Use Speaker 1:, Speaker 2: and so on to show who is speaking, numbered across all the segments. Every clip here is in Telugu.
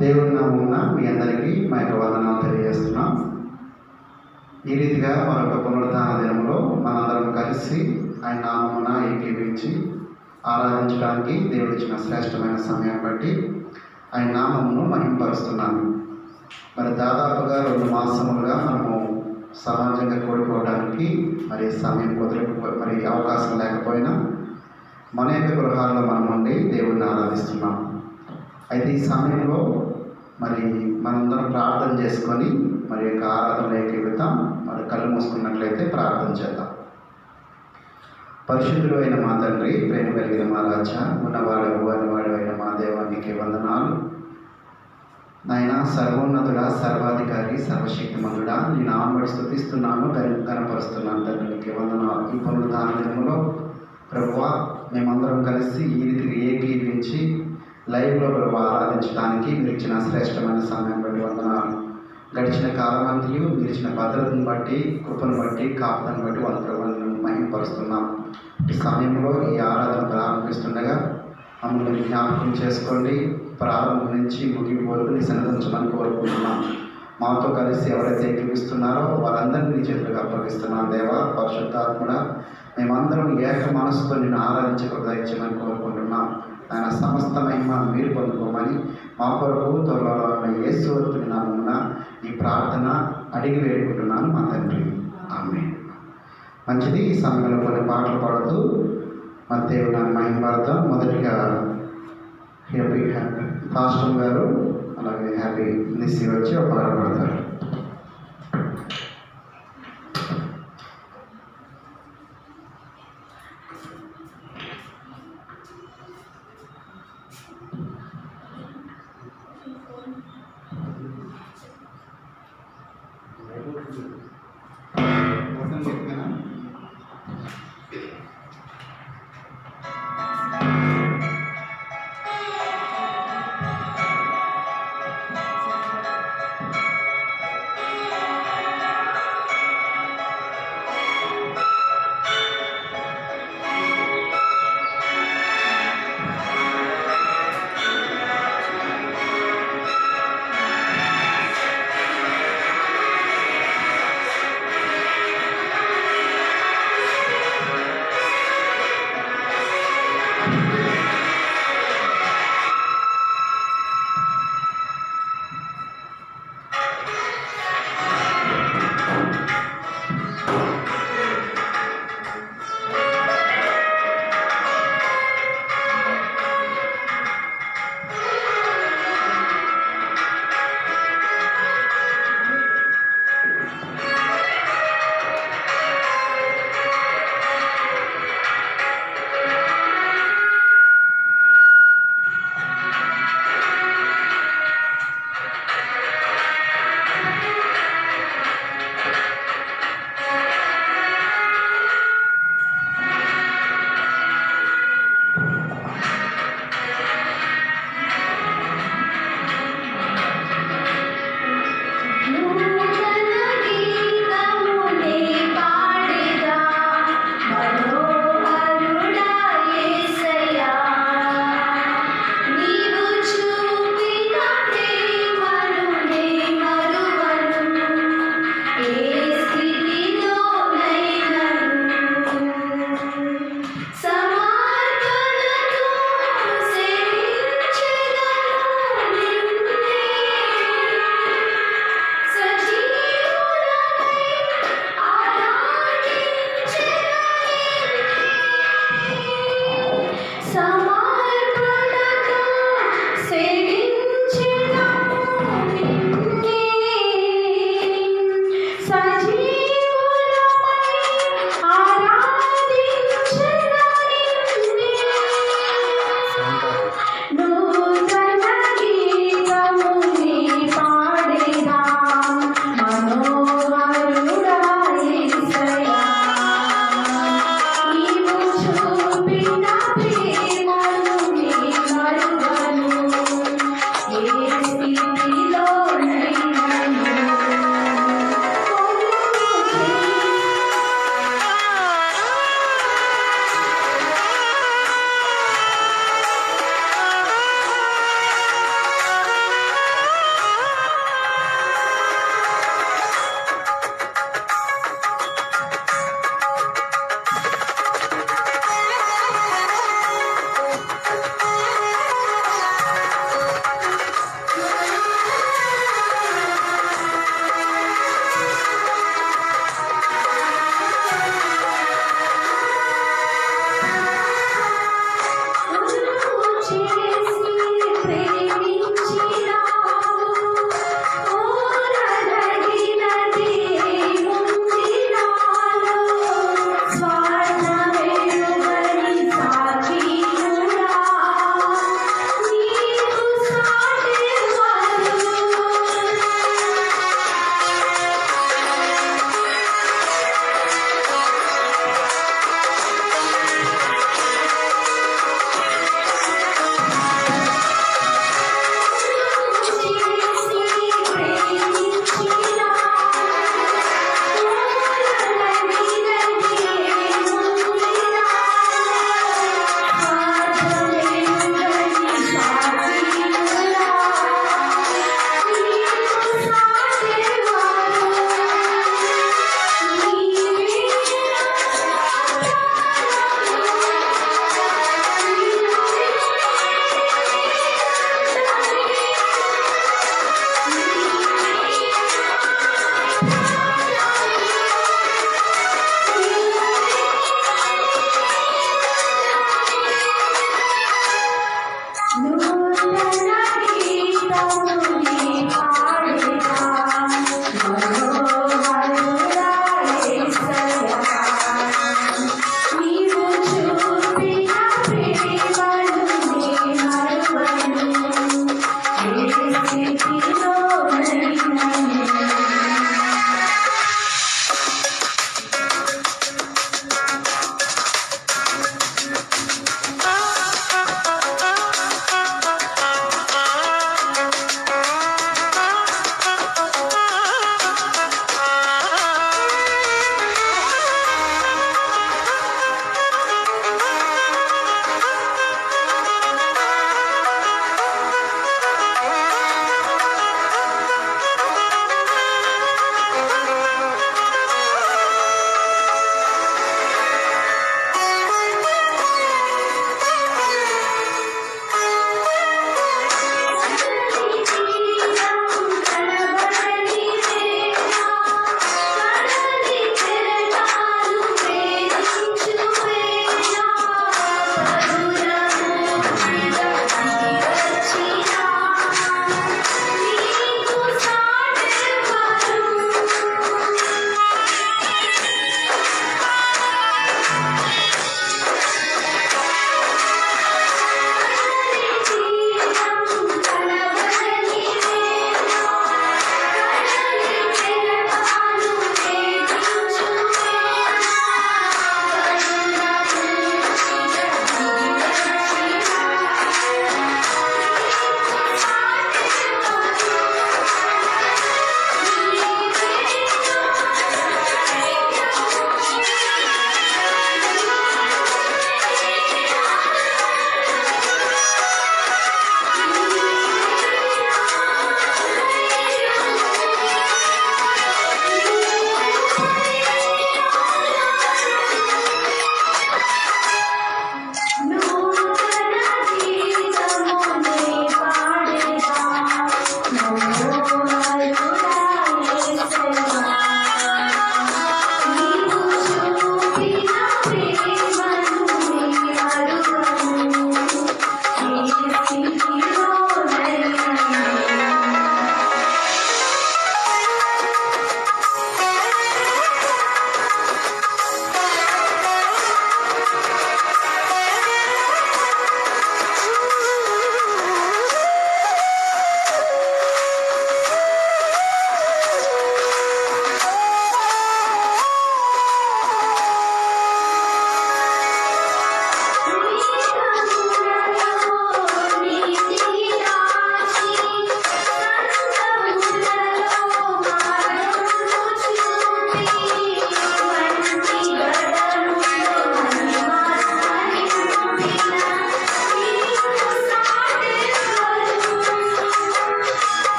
Speaker 1: దేవుని నామమున మీ అందరికీ మా యొక్క వందనాలు తెలియజేస్తున్నాం. ఈ రీతిగా మరొక పునరుద్ధాన దినంలో మనందరం కలిసి ఆయన నామమున ఏకీవించి ఆరాధించడానికి దేవుడు ఇచ్చిన శ్రేష్టమైన సమయం బట్టి ఆయన నామమును మహింపరుస్తున్నాను. మరి దాదాపుగా 2 మాసములుగా మనము సమాజంగా కూడుకోవడానికి మరి సమయం మరి అవకాశం లేకపోయినా మన యొక్క గృహాల్లో మనం ఉండి దేవుడిని ఆరాధిస్తున్నాం. అయితే ఈ సమయంలో మరి మనందరం ప్రార్థన చేసుకొని మరి యొక్క ఆరాధనలోకి వెళ్తాం. మరి కళ్ళు మూసుకున్నట్లయితే ప్రార్థన చేద్దాం. పరిశుద్ధుడు అయిన మా తండ్రి, ప్రేమ కలిగిన మా రాజా, ఉన్నవాడు అనివాడు అయిన మా దేవానికి వందనాలు. నాయన సర్వోన్నతుడా, సర్వాధికారి, సర్వశక్తిమంతుడా, నీ నామమును స్తుతిస్తున్నాను, కనపరుస్తున్నాను తండ్రి, నీకు వందనాలు. ఈ పునరుద్ధాన దినములో ప్రభువా మేమందరం కలిసి ఈ రీతికి ఏకీవించి లైవ్లో ప్రభు ఆరాధించడానికి మీరు ఇచ్చిన శ్రేష్టమైన సమయం బట్టి వందనాలు. గడిచిన కాలమంతయు మీరు ఇచ్చిన భద్రతను బట్టి, కృపను బట్టి, కాపుదను బట్టి వాళ్ళ ప్రభుత్వం మహిమపరుస్తున్నాం. ఈ సమయంలో ఈ ఆరాధన ప్రారంభిస్తుండగా మమ్మల్ని జ్ఞాపకం చేసుకోండి. ప్రారంభం నుంచి ముగింపు వరకు నీ సన్నిధించమని కోరుకుంటున్నాం. మాతో కలిసి ఎవరైతే ఏకీవిస్తున్నారో వారందరినీ నీ చేతులకు అప్పగిస్తున్నాం. దేవా, పరిశుద్ధాత్ముడా, మేమందరం ఏక మనసుతో నిన్ను ఆరాధించకుండా ఇచ్చామని కోరుకుంటున్నాం. ఆయన సమస్త మహిమ మీరు పొందుకోమని మా కొరకు త్వరలో ఉన్న యేసుని నామమున ఈ ప్రార్థన అడిగి వేడుకుంటున్నాను మా తండ్రి, ఆమేన్. మంచిది. ఈ సమయంలో కొన్ని పాటలు పాడుతూ మన దేవుని మహిమపడతాం. మొదటిగా హ్యాపీ పాస్టర్ గారు అలాగే హ్యాపీ నిస్సి వచ్చి ఒక పాట పాడతారు.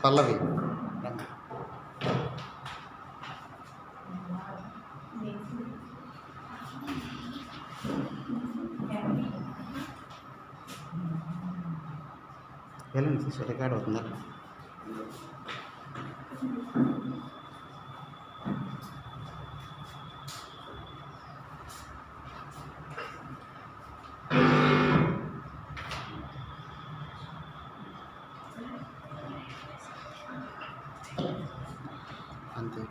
Speaker 1: పల్లవి వెళ్ళండి రికార్డ్ అవుతుందా? అంతే.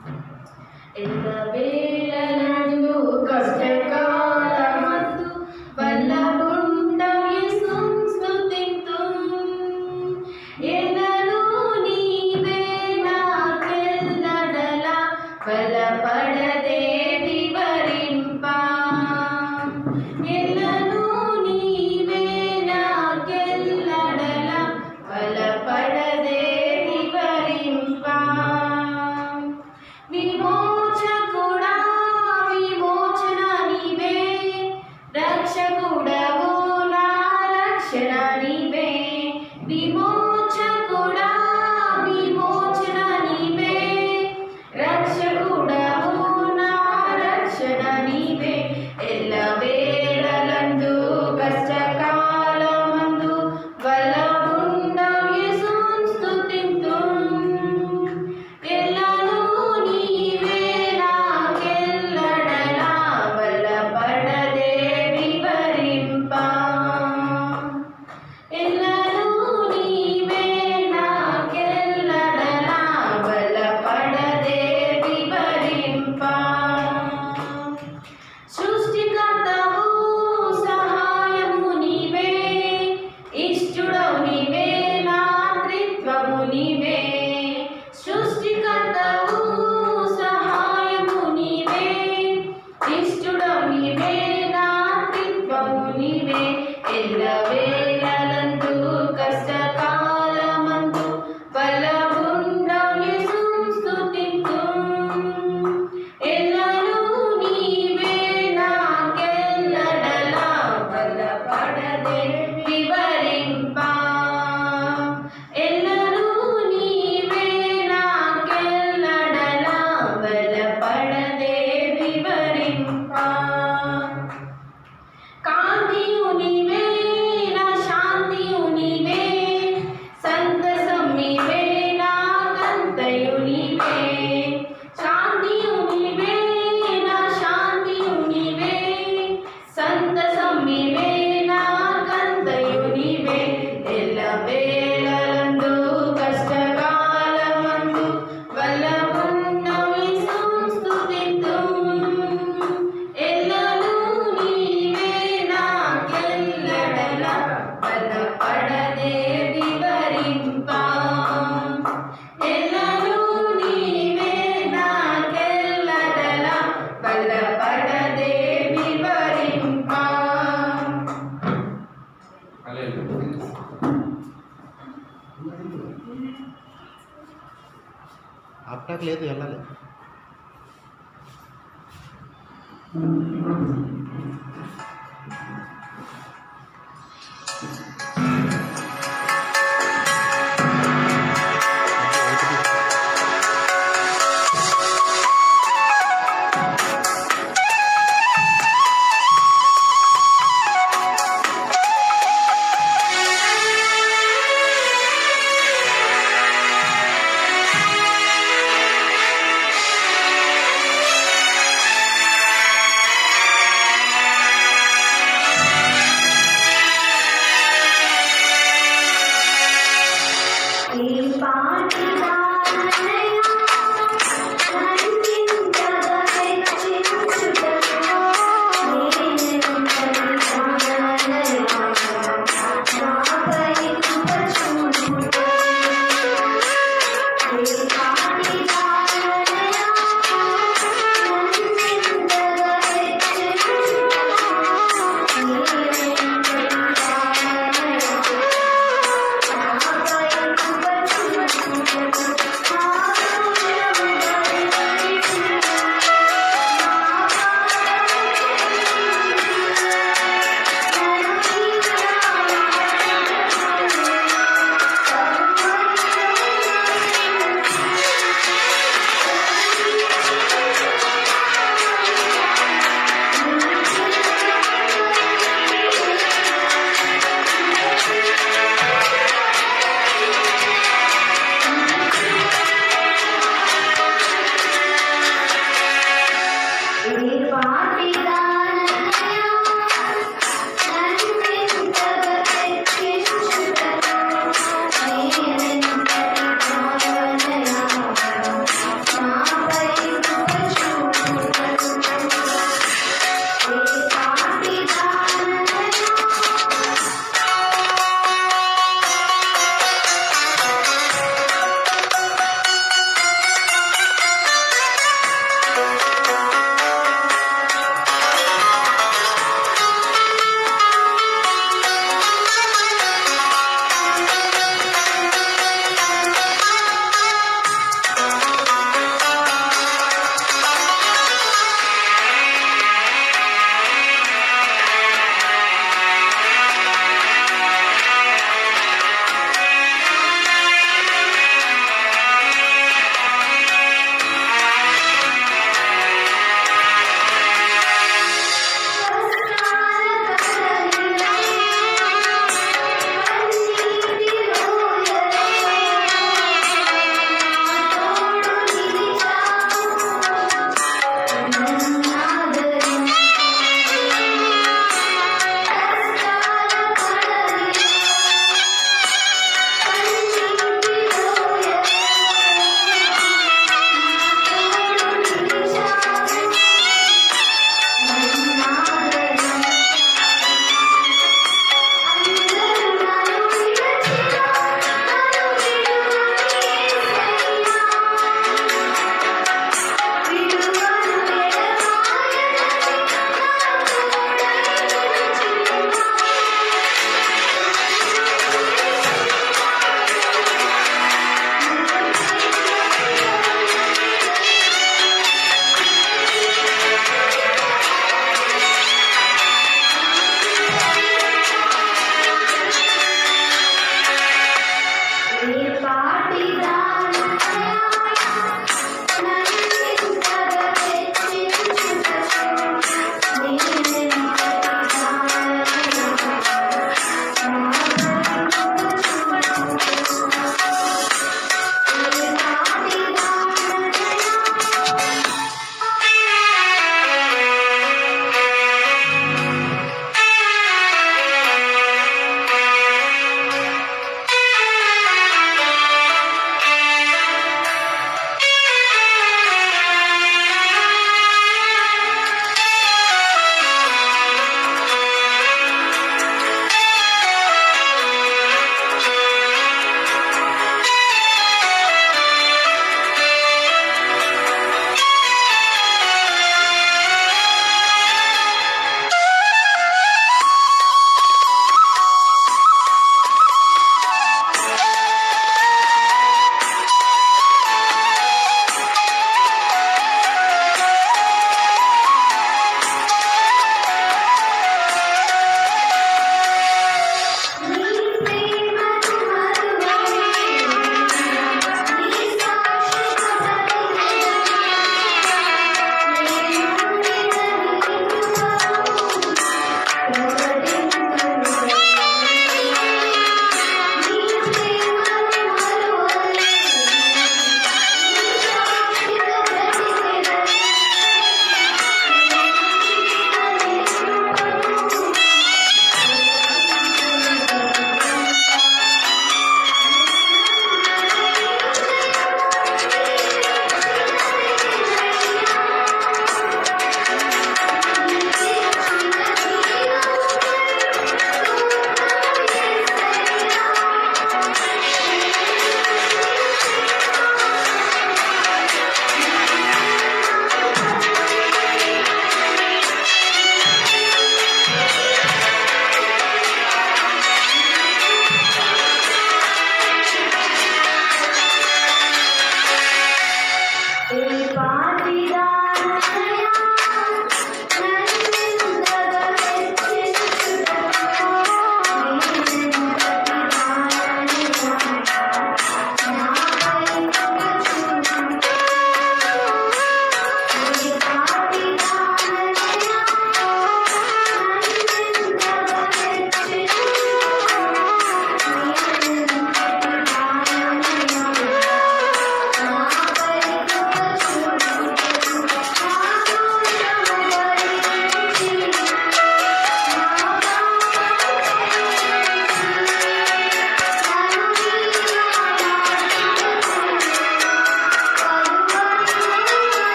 Speaker 2: ఎల్లవేళలందు కష్టకాలమందు బలముండ యేసును స్తుతింతుం. ఎల్లనూ నీవే నాకెల్లడలా బలపడదే వివరింపా. ఎల్లనూ నీవే నాకెల్లడలా బలపడదే వివరింపా. విమోచకుడా విమోచన నీవే, రక్షకుడవు నా రక్షణ నీవే. విమోచకుడా విమోచన నీవే, రక్షకుడవు నా రక్షణ నీవే. ఎల్లవేళలందు కష్టకాలమందు బలముండ యేసును స్తుతింతుం. ఎల్లనూ నీవే నాకెల్లడలా బలపడదే వివరింపా. ఎల్లనూ నీవే నాకెల్లడలా బలపడదే వివరింపా. సృష్టికర్తవు సహాయము నీవే, ఇష్టుడవు నీవే నా త్రిత్వము నీవే. సృష్టికర్తవు సహాయము నీవే, ఇష్టుడవు నీవే నా త్రిత్వము నీవే. ఎల్లవేళలందు కష్టకాలమందు బలముండ యేసును స్తుతింతుం. ఎల్లనూ నీవే నాకెల్లడలా బలపడదే వివరింపా. ఎల్లనూ నీవే నాకెల్లడలా బలపడదే వివరింపా. కాంతియు నీవే నా శాంతియు నీవే, సంతసం నీవే నాకంతయు నీవే. శాంతియు నీవే నా శాంతియు నీవే, సంతసం నీవే నాకంతయు నీవే. ఎల్లవేళలందు కష్టకాలమందు బలముండ యేసును స్తుతింతుం. ఎల్లనూ నీవే నాకెల్లడలా బలపడదే వివరింపా. ఎల్లనూ నీవే నాకెల్లడలా బలపడదే వివరింపా.
Speaker 1: అప్టాక్ లేదు, వెళ్ళాలి.
Speaker 2: ఈ పాటి దానయ్యా నన్నింతగా హెచ్చించుటకు నేనెంతటి దానయ్యా నాపై కృప చూపుము. ఈ పాటి దానయ్యా నన్నింతగా హెచ్చించుటకు నేనెంతటి దానయ్యా నాపై కృప చూపుము.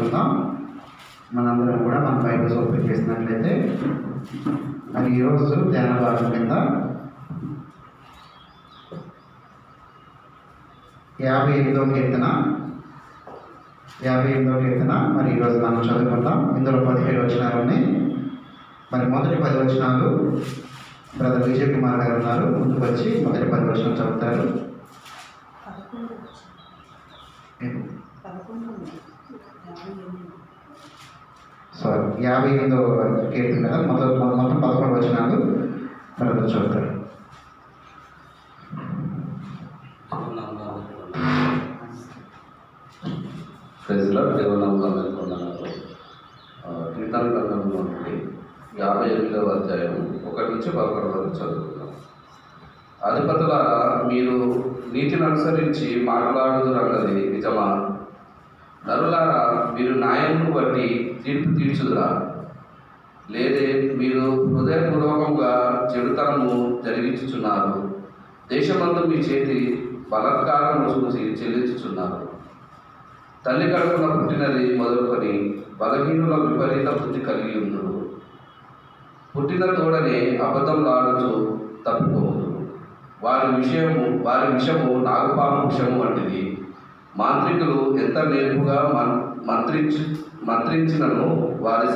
Speaker 1: చదువుకుందాం. మనందరం కూడా మన బైబిల్స్ ఓపెన్ చేసినట్లయితే మరి ఈరోజు ధ్యాన భాగం కింద 58వ కీర్తన మరి ఈరోజు మనం చదువుకుందాం. ఇందులో 17 వచనాలు ఉన్నాయి. మరి మొదటి 10 వచనాలు బ్రదర్ విజయ్ కుమార్ గారు ఉన్నారు, ముందుకు వచ్చి మొదటి 10 వచనాలు చదువుతారు. సారీ, 58వ కీర్తన కదా, మొత్తం 11 వచనాలు బ్రదర్ చదువుతారు.
Speaker 3: ప్రజల దేవనామంలో మేల్కొన్నారు. కీర్తన గ్రంథంలో నుండి 58వ అధ్యాయం 1 నుంచి 11 వరకు చదువుకుందాం. అధిపతులారా, మీరు నీతిని అనుసరించి మాట్లాడుదురన్నది నిజమా? నరులారా, మీరు న్యాయమును బట్టి తీర్పు తీర్చుదురా? లేదే, మీరు హృదయపూర్వకంగా చెడుతనము జరిగించుచున్నారు. దేశమందు మీ చేతి బలాత్కారము చూసి చెల్లించుచున్నారు. తల్లి కడుపున పుట్టినది మొదలుకొని బలహీనుల విపరీత బుద్ధి కలిగి ఉందురు. పుట్టిన తోడనే అబద్ధంలాడుచు తప్పిపోవుదురు. వారి విషము నాగుపాము విషము వంటిది. మాంత్రికులు ఎంత నేర్పుగా మంత్రించినను వారి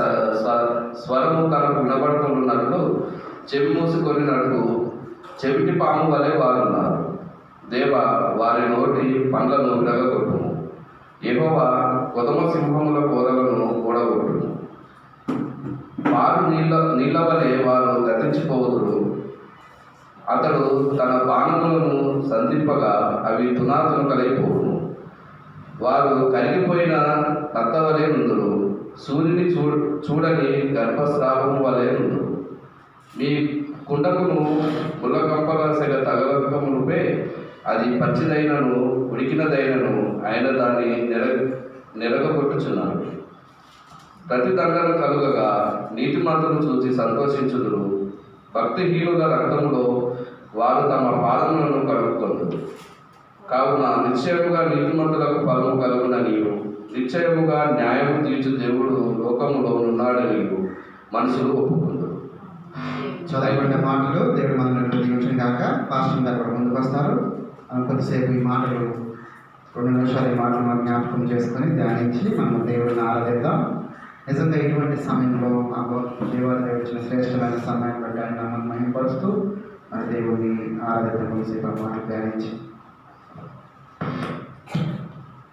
Speaker 3: స్వరము తనకు వినబడుతున్నట్లు చెవి మూసుకొనినట్టు చెవిటి పాము వలె వారున్నారు. దేవ, వారి నోటి పండ్లను విరగొట్టుము. యెహోవా కొదమ సింహముల కోరలను కూడగొట్టుము. వారు నీళ్ళ వలె వారు గతించిపోదురు. అతడు తన బాణములను సంధింపగా అవి తునాతునకలైపోవును. వారు కరిగిపోయిన నత్తవలే నుందురు. సూర్యుని చూడని గర్భస్రావము వలె నుందురు. మీ కుండకును ముళ్ళకంపల సెగ తగలకమునుపే అది పచ్చిదైనను ఉడికినదైనను ఆయన దాన్ని నెరగొట్టుచున్నాడు. ప్రతిదండన కలుగగా నీతిమంతులను చూసి సంతోషించుదురు. భక్తిహీనుల రక్తములో వారు తమ పాదములను కడుక్కొందురు. కావున నిశ్చయముగా నీతిమంతులకు ఫలము కలుగున నీవు, నిశ్చయముగా న్యాయము తీర్చు దేవుడు లోకములో ఉన్నాడని మనుషులు ఒప్పుకుందరు.
Speaker 1: చదవబడిన మాటలు దేవుడు మనల్ని దీవించును గాక. పాస్టర్ గారు కూడా ముందుకు వస్తారు. కొద్దిసేపు ఈ మాటలు 2 నిమిషాలు ఈ మాటలు మనం జ్ఞాపకం చేసుకొని ధ్యానించి మనం దేవుడిని ఆరాధిద్దాం. నిజంగా ఇటువంటి సమయంలో దేవాలయం వచ్చిన శ్రేష్టమైన సమయం బట్టి ఆయన మనం మహిమపరుస్తూ మన దేవుడిని ఆరాధిద్దాం. కొద్దిసేపు ఆ మాటలు ధ్యానించి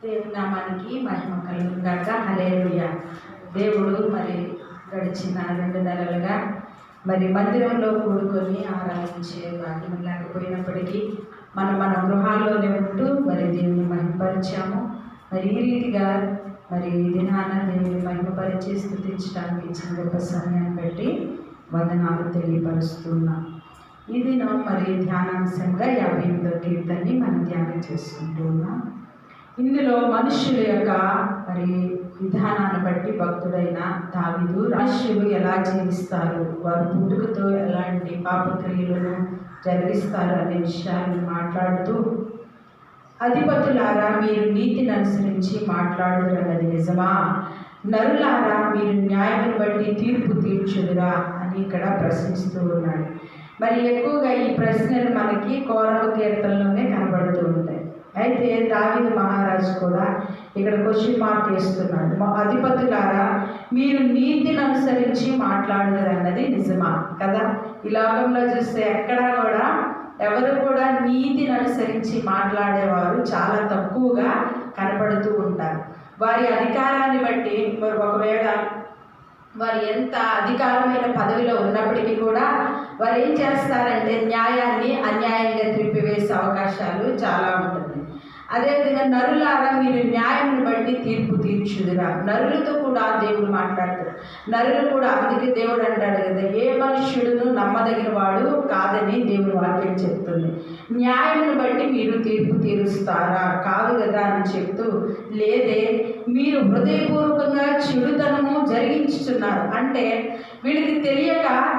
Speaker 4: దేవుని నామానికి మహిమ కలుగును గాక. హల్లెలూయా. దేవుడు మరి గడిచిన 2 నెలలుగా మరి మందిరంలో కూడుకొని ఆరాధించే భాగ్యం లేకపోయినప్పటికీ మన గృహాల్లోనే ఉంటూ మరి దేవుని మహిమపరిచాము. మరి ఈ రీతిగా మరి దినాన దేవుని మహిమపరిచి స్తుతించడానికి ఇచ్చిన గొప్ప సమయాన్ని బట్టి వందనాలు తెలియపరుస్తున్నాం. ఈ దినం మరి ధ్యానాంశంగా 58వ కీర్తనని మనం ధ్యానం చేసుకుంటూ ఉన్నాం. ఇందులో మనుష్యుల యొక్క మరి విధానాన్ని బట్టి భక్తుడైన దావీదు మనుష్యులు ఎలా జీవిస్తారు, వారు పుట్టుకతో ఎలాంటి పాపక్రియలను జరిగిస్తారు అనే విషయాలను మాట్లాడుతూ, అధిపతులారా, మీరు నీతిని అనుసరించి మాట్లాడుదురన్నది నిజమా? నరులారా, మీరు న్యాయమును బట్టి తీర్పు తీర్చుదురా అని ఇక్కడ ప్రశ్నిస్తూ ఉన్నాడు. మరి ఎక్కువగా ఈ ప్రశ్నలు మనకి కోరవ కీర్తనలోనే కనబడుతూ ఉంటాయి. అయితే దావీదు మహారాజు కూడా ఇక్కడ క్వశ్చన్ మార్క్ వేస్తున్నాడు. అధిపతులారా, మీరు నీతిని అనుసరించి మాట్లాడుదరన్నది నిజమా కదా? ఈ లోకంలో చూస్తే ఎక్కడా కూడా ఎవరు కూడా నీతిని అనుసరించి మాట్లాడేవారు చాలా తక్కువగా కనపడుతూ ఉంటారు. వారి అధికారాన్ని బట్టి మరి ఒకవేళ వారు ఎంత అధికారమైన పదవిలో ఉన్నప్పటికీ కూడా వారు ఏం చేస్తారంటే న్యాయాన్ని అన్యాయంగా త్రిప్పివేసే అవకాశాలు చాలా ఉంటుంది. అదేవిధంగా నరులారా, మీరు న్యాయాన్ని బట్టి తీర్పు తీర్చుదురా. నరులతో కూడా దేవుడు మాట్లాడతాడు. నరులు కూడా, అందుకే దేవుడు అంటాడు కదా, ఏ మనుష్యుడును నమ్మదగిన వాడు కాదని దేవుడు వాక్యం చెప్తుంది. న్యాయమును బట్టి మీరు తీర్పు తీరుస్తారా? కాదు కదా అని చెప్తూ, లేదే, మీరు హృదయపూర్వకంగా చెడుతనము జరిగించుతున్నారు. అంటే వీళ్ళకి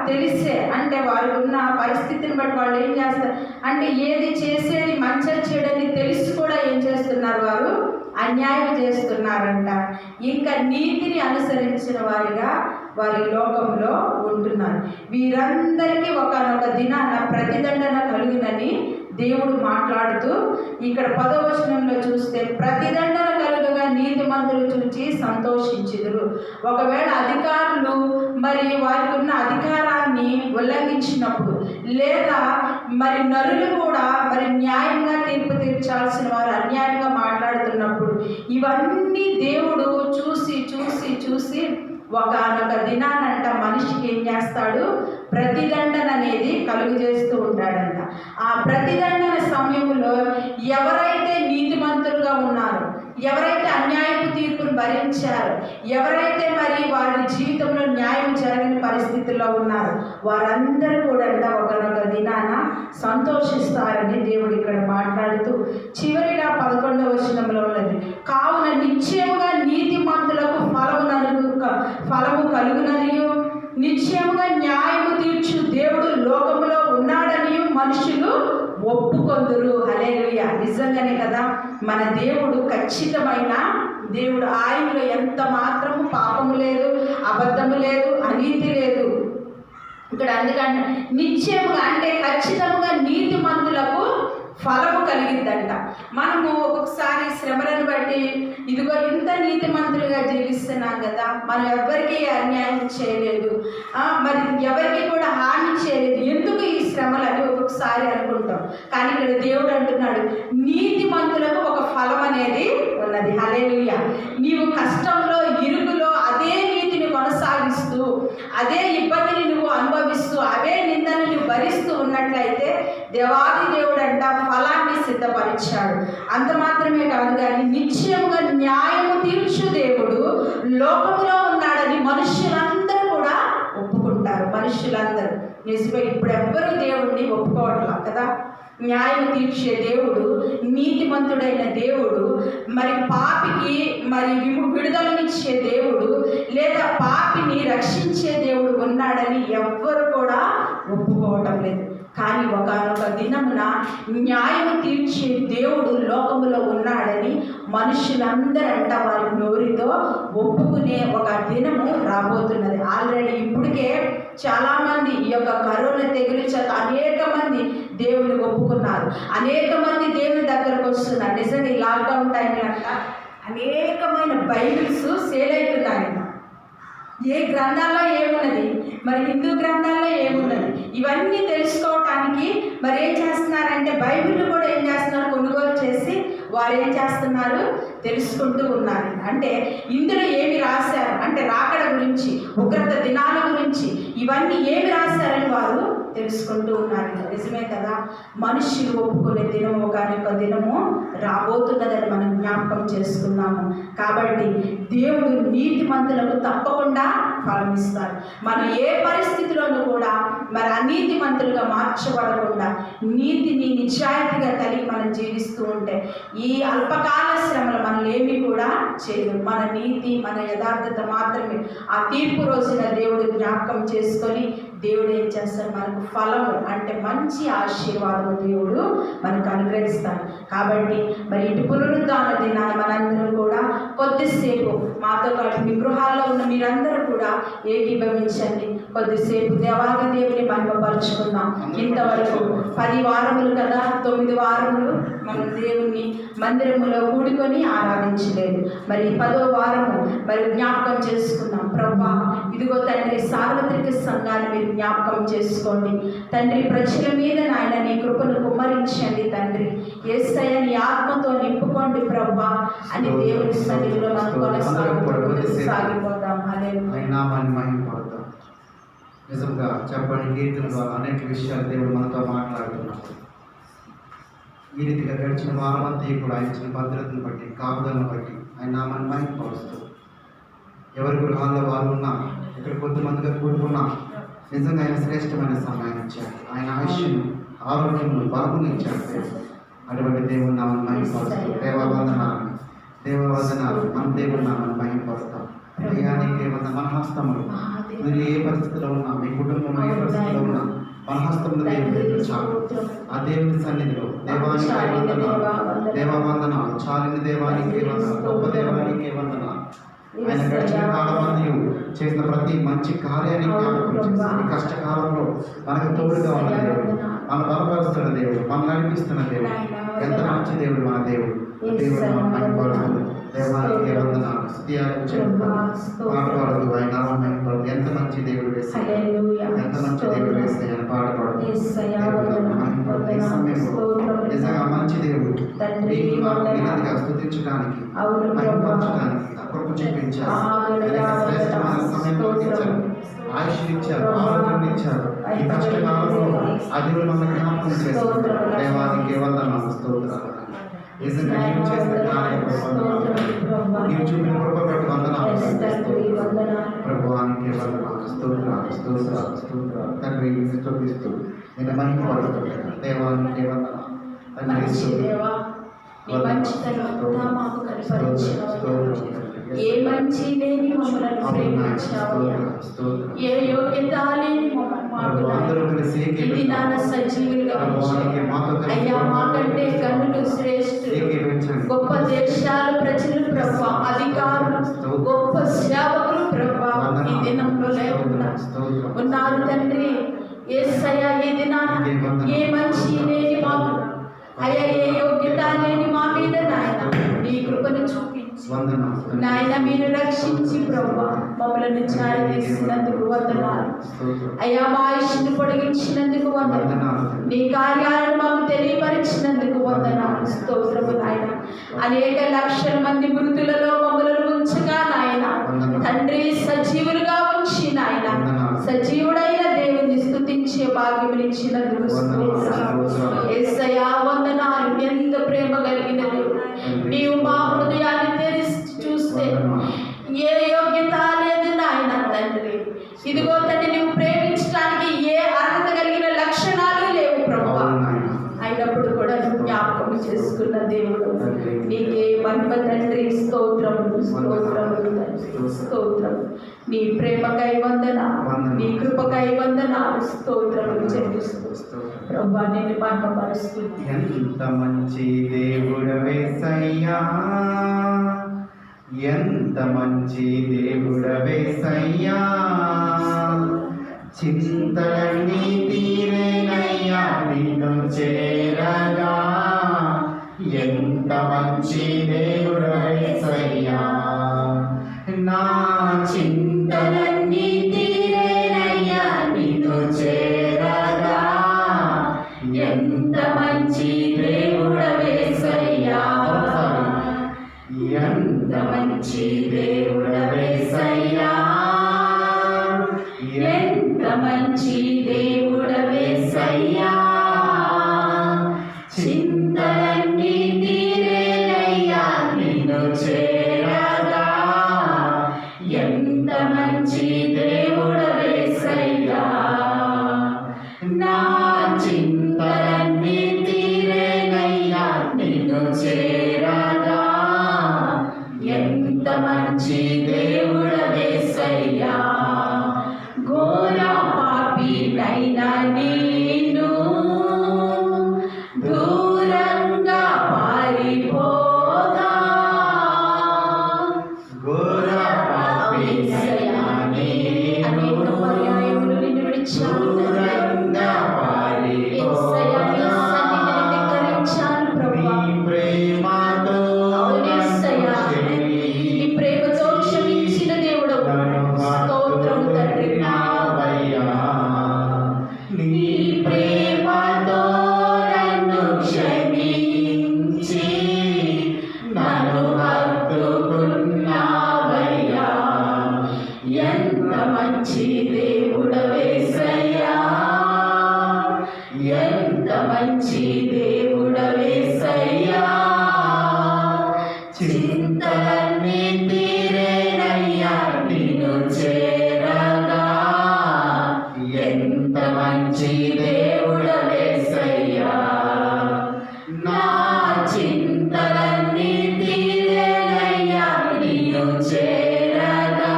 Speaker 4: తెలిసే అంటే వారికి ఉన్న పరిస్థితిని బట్టి వాళ్ళు ఏం చేస్తారు అంటే ఏది చేసేది మంచి చెడని తెలిసి కూడా ఏం చేస్తున్నారు, వారు అన్యాయం చేస్తున్నారంట. ఇంకా నీతిని అనుసరించిన వారిగా వారి లోకంలో ఉంటున్నారు. వీరందరికీ ఒకనొక దినాన ప్రతిదండన కలుగునని దేవుడు మాట్లాడుతూ ఇక్కడ 10వ వచనంలో చూస్తే ప్రతిదండన కలుగగా నీతిమంతులు చూచి సంతోషించుదురు. ఒకవేళ అధికారులు మరి వారికి ఉన్న అధికారాన్ని ఉల్లంఘించినప్పుడు, లేదా మరి నరులు కూడా మరి న్యాయంగా తీర్పు తీర్చాల్సిన వారు అన్యాయంగా మాట్లాడుతున్నప్పుడు, ఇవన్నీ దేవుడు చూసి చూసి చూసి ఒకనొక దినానంట మనిషికి ఏం చేస్తాడు, ప్రతిదండన అనేది కలుగు చేస్తూ ఉంటాడంట. ఆ ప్రతిదండన సమయంలో ఎవరైతే నీతిమంతులుగా ఉన్నారో, ఎవరైతే అన్యాయపు తీర్పును భరించారో, ఎవరైతే మరి వారి జీవితంలో న్యాయం జరగని పరిస్థితుల్లో ఉన్నారో, వారందరూ కూడా ఒకనొక దినాన సంతోషిస్తారని దేవుడు ఇక్కడ మాట్లాడుతూ చివరిగా 11వ వచనంలో ఉన్నది, కావున నిశ్చయముగా నీతిమంతులకు ఫలము కలుగుననియు నిశ్చయముగా న్యాయము తీర్చు దేవుడు లోకములో ఉన్నాడని మనుషులు ఒప్పుకొందురు. హల్లెలూయా. నిజంగానే కదా, మన దేవుడు ఖచ్చితమైన దేవుడు. ఆయనలో ఎంత మాత్రము పాపము లేదు, అబద్ధము లేదు, అనీతి లేదు. ఇక్కడ అందుకంటే నిశ్చయముగా అంటే ఖచ్చితంగా నీతిమంతులకు ఫలము కలిగిద్దంట. మనము ఒక్కొక్కసారి శ్రమలను బట్టి ఇదిగో ఇంత నీతిమంతులుగా జీవిస్తున్నాం కదా, మనం ఎవరికి అన్యాయం చేయలేదు, మరి ఎవరికి కూడా హాని చేయలేదు, ఎందుకు ఈ శ్రమలు అని ఒక్కొక్కసారి అనుకుంటాం. కానీ ఇక్కడ దేవుడు అంటున్నాడు, నీతిమంతులకు ఒక ఫలం అనేది ఉన్నది. హల్లెలూయా. నీవు కష్టంలో, ఇరుకులో అదే నీతిని కొనసాగిస్తూ, అదే ఇబ్బందిని నువ్వు అనుభవిస్తూ, అవే నిందను నువ్వు భరిస్తూ ఉన్నట్లయితే దేవాది దేవుడు అంట ఫలాన్ని సిద్ధపరిచాడు. అంత మాత్రమే కాదు కానీ నిశ్చయంగా న్యాయము తీర్చు దేవుడు లోకములో ఉన్నాడని మనుషులందరూ కూడా ఒప్పుకుంటారు. మనుషులందరూ నిజమే. ఇప్పుడు ఎవ్వరూ దేవుడిని ఒప్పుకోవట్లా కదా. న్యాయం తీర్చే దేవుడు, నీతిమంతుడైన దేవుడు, మరి పాపికి మరి విడుదలనిచ్చే దేవుడు, లేదా పాపిని రక్షించే దేవుడు ఉన్నాడని ఎవ్వరు కూడా ఒప్పుకోవటం లేదు. కానీ ఒకనొక దినమున న్యాయం తీర్చే దేవుడు లోకములో ఉన్నాడని మనుషులందరంట వారి నోరితో ఒప్పుకునే ఒక దినము రాబోతున్నది. ఆల్రెడీ ఇప్పటికే చాలామంది ఈ యొక్క కరోనా తెగులు చేత అనేక మంది దేవుని ఒప్పుకున్నారు, అనేక మంది దేవుని దగ్గరకు వస్తున్నారు. నిజంగా ఈ లాక్డౌన్ టైంలో అంట అనేకమైన బైబిల్స్ సేల్ అవుతున్నాయంట. ఏ గ్రంథాల్లో ఏమున్నది, మరి హిందూ గ్రంథాల్లో ఏమున్నది, ఇవన్నీ తెలుసుకోవటానికి మరి ఏం చేస్తున్నారంటే బైబిల్ కూడా ఏం చేస్తున్నారు, కొనుగోలు చేసి వారు ఏం చేస్తున్నారు, తెలుసుకుంటూ ఉన్నారు. అంటే ఇందులో ఏమి రాశారు అంటే రాకడ గురించి, ఉగ్రత దినాల గురించి, ఇవన్నీ ఏమి రాశారని వారు తెలుసుకుంటూ ఉన్నారు. నిజమే కదా. మనుషులు ఒప్పుకునే దినం ఒకనొక దినము రాబోతున్నదని మనం జ్ఞాపకం చేసుకున్నాము. కాబట్టి దేవుడు నీతిమంతులకు తప్పకుండా ఫలం ఇస్తారు. మనం ఏ పరిస్థితిలోనూ కూడా మరి అనీతిమంతులుగా మార్చబడకుండా నీతిని నిజాయితీగా కలిగి మనం జీవిస్తూ ఉంటే ఈ అల్పకాల శ్రమలు మనల్ని ఏమీ కూడా చేయదు. మన నీతి, మన యథార్థత మాత్రమే ఆ తీర్పు రోజున దేవుడు జ్ఞాపకం చేసుకొని దేవుడు ఏం చేస్తాడు, మనకు ఫలము అంటే మంచి ఆశీర్వాదము దేవుడు మనకు అనుగ్రహిస్తాడు. కాబట్టి మరి ఇటు పునరుద్ధాన దినాన మనందరం కూడా కొద్దిసేపు మాతో పాటు మీ గృహాల్లో ఉన్న మీరందరూ కూడా ఏకీభవించండి. కొద్దిసేపు దేవాది దేవుని మహిమపరుచుకుందాం. ఇంతవరకు 10 వారములు కదా, 9 వారములు మనం దేవుణ్ణి మందిరములో కూడుకొని ఆరాధించలేదు. మరి 10వ వారము మరి జ్ఞాపకం చేసుకున్నాం. ప్రభువా ఇదిగో తండ్రి, సార్వత్రిక సంఘాన్ని మీరు జ్ఞాపకం చేసుకోండి తండ్రి. ప్రజల మీద నాయన నీ కృపను కుమ్మరించండి తండ్రి. యేసయ్య నీ ఆత్మతో నింపుకోండి ప్రభువా అని దేవుని సన్నిధిలో మనం కొనసాగిపోదాం.
Speaker 1: మహిమపడతాం. నిజంగా చెప్పండి, కీర్తన ద్వారా అనేక విషయాలు దేవుడు మనతో మాట్లాడుతున్నాడు. ఈ రీతిగా గడిచిన వారమంతా కూడా ఆయన ఇచ్చిన భద్రతను బట్టి, కాపుదలను బట్టి ఆయన నామాన్ని మహిమపరుస్తూ ఎవరి గృహాల్లో వారు ఉన్నా, ఇక్కడ కొద్దిమందిగా కూడుకున్నా నిజంగా ఆయన శ్రేష్టమైన సమయాన్ని ఇచ్చారు. ఆయన ఆయుష్ను, ఆరోగ్యమును, బలమును ఇచ్చారు. అటువంటి దేవుని నామాన్ని మహిమపరుస్తూ దేవవందనాలు మన దేవుని నామాన్ని మహిమపరుస్తాం. అయ్యా నీకేమన్నా మన హస్తములు, మీరు ఏ పరిస్థితిలో ఉన్నా, మీ కుటుంబం ఏ పరిస్థితిలో ఉన్నా మన హస్తంలో దేవుడు చాలు. ఆ దేవుని సన్నిధిలో దేవానికి వందనాలు, దేవవందనాలు, చాలిన దేవానికి వందనాలు, గొప్ప దేవానికి వందనాలు. ఆయన గడిచిన కాలమందు చేసిన ప్రతి మంచి కార్యాన్ని జ్ఞాపకం చేసి ఈ కష్టకాలంలో మనకు తోడుగా ఉన్న దేవుడు, మన బలపరుస్తున్న దేవుడు, మనం నడిపిస్తున్న దేవుడు, ఎంత మంచి దేవుడు మన దేవుడు. దేవుడు మనకు దేవానికి వందనాలు, స్తుతియాలు చెల్లించుకుంటూ పాటపాడదు ఆయన నామమైన ప్రభు. ఎంత మంచి దేవుడు వేస్తాయి, ఎంత మంచి దేవుడు వేస్తాయి అని పాటపాడదు. నిజంగా మంచి దేవుడు నీకు నాకు వినతిగా స్తుతించడానికి, మహిమపరచడానికి కృప చూపించారు. శ్రేష్టమైన సమయంలో ఇచ్చారు, ఆయుష్ ఇచ్చారు, ఆరోగ్యం ఇచ్చారు. ఈ కష్టకాలంలో అది మన జ్ఞాపకం చేస్తారు. దేవానికి వందనాలు, స్తోత్రాలు. నిజంగా నీవు చేసిన కార్యం నీవు చూపిన కృప పెట్టి వందనాలు ప్రభువానికి వందనాలు, స్తోత్రాలు, స్తోత్రాలు, స్తోత్రాలు. తండ్రి స్తుతిస్తూ నేను మహిమపడుతున్నాను. దేవానికి వందనాలు తండ్రి.
Speaker 4: ఏ మంచి లేని మమ్మల్ని ప్రేమించావు, ఏ యోగ్యత లేని ఇది నాన్న సజీవులుగా అయ్యా. మాకంటే కన్నులు శ్రేష్ఠులు, గొప్ప దేశాలు ప్రజలు ప్రభా, అధికారులు, గొప్ప సేవకులు ప్రభా ఈ దినంలో లేకుండా ఉన్నారు తండ్రి. యేసయ్యా ఈ దినాన ఏ మంచి లేని మాకు అయ్యా, ఏ యోగ్యత లేని మా మీద నాయన నీ కృపను చూపించి నాయన మీరు రక్షించి ప్రభా మమ్మల్ని చేరదీసినందుకు వందనాలు అయ్యా. మా ఆయుష్ను పొడిగించినందుకు వందనాలు, నీ కార్యాలను మాకు తెలియపరిచినందుకు వందనాలు, స్తోత్రము నాయన. అనేక లక్షల మంది మృతులలో మమ్మల్ని ఉంచగా నాయన తండ్రి సజీవులుగా ఉంచి నాయన సజీవుడైన దేవుని స్తుతించే భాగ్యం ఇచ్చినందుకు యేసయ్యా వందనాలు. ఎంత ప్రేమ కలిగిన దేవుడు నీవు, మా హృదయాన్ని తెరిచి చూస్తే ఏ యోగ్యత లేదు నాయన తండ్రి. ఇదిగో తండ్రి నీవు ప్రేమించడానికి ఏ అర్హత కలిగిన లక్షణాలు లేవు ప్రభు, అయినప్పుడు కూడా నువ్వు జ్ఞాపకం చేసుకున్న దేవుడు నీకే మహిమ తండ్రి. స్తోత్రములు, స్తోత్రములు తండ్రి, స్తోత్రము. నీ ప్రేమకై వందనాలు, నీ కృపకై వందనాలు, స్తోత్రములు చెల్లిస్తూ ప్రభు నేను మహిమపరుస్తుంది.
Speaker 1: ఎంత మంచి దేవుడవేసయ్యా, ఎంత మంచి దేవుడవేసయ్యా. చింతలన్నీ తీరేనయ్యా నిన్ను చేరగా. ఎంత మంచి దేవుడవేసయ్యా, నా చింతలన్నీ తీరేనయ్యా నిన్ను చేరగా.
Speaker 4: ఎంత మంచి దేవుడవేసయ్యా,
Speaker 1: ఎంత మంచి దేవుడవేసయ్యా,
Speaker 4: ఎంత మంచి దేవుడవేసయ్యా.
Speaker 1: చింతలన్నీ తీరేనయ్యా నిన్ను చేరగా.
Speaker 4: ఎంత మంచి దేవుడవేసయ్యా,
Speaker 1: నా చింతలన్నీ తీరేనయ్యా నిన్ను చేరగా.
Speaker 4: ఎంత మంచి దేవుడవేసయ్యా. ఘోర పాపినైనా నేను దూరంగా పారిపోగా.
Speaker 1: ఘోర పాపినైనా నేను
Speaker 4: అనేక పర్యాయములు నిన్ను విడిచాను
Speaker 1: దూరంగా పారిపోగా. నీ ప్రేమతో
Speaker 4: నీ ప్రేమతో క్షమించిన దేవుడు స్తోత్రము తండ్రి.
Speaker 1: నీ ప్రేమతో నన్ను క్షమించి నన్ను హత్తుకున్నావయ్యా.
Speaker 4: ఎంత మంచి దేవుడవేసయ్యా, ఎంత మంచి దేవుడవేసయ్యా.
Speaker 1: చింతలన్నీ తీరేనయ్యా నిన్ను చేరగా. ఎంత మంచి దేవుడవేసయ్యా, నా చింతలన్నీ తీరేనయ్యా నిన్ను చేరగా.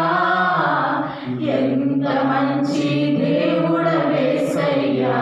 Speaker 4: ఎంత మంచి దేవుడవేసయ్యా.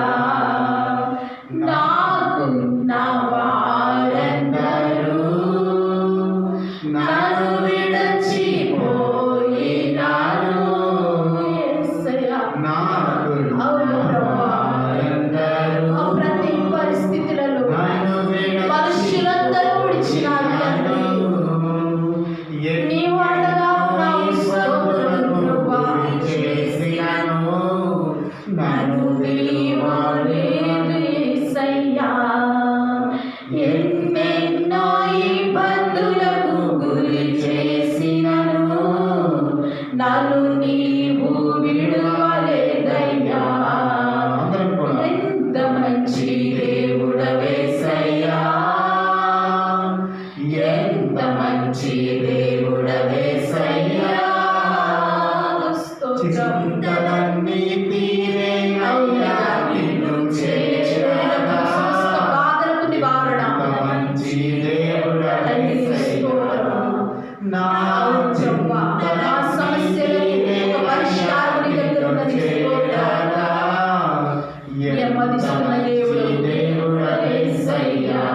Speaker 4: ఆరాధిస్తున్న దేవుడు యేసయ్యా.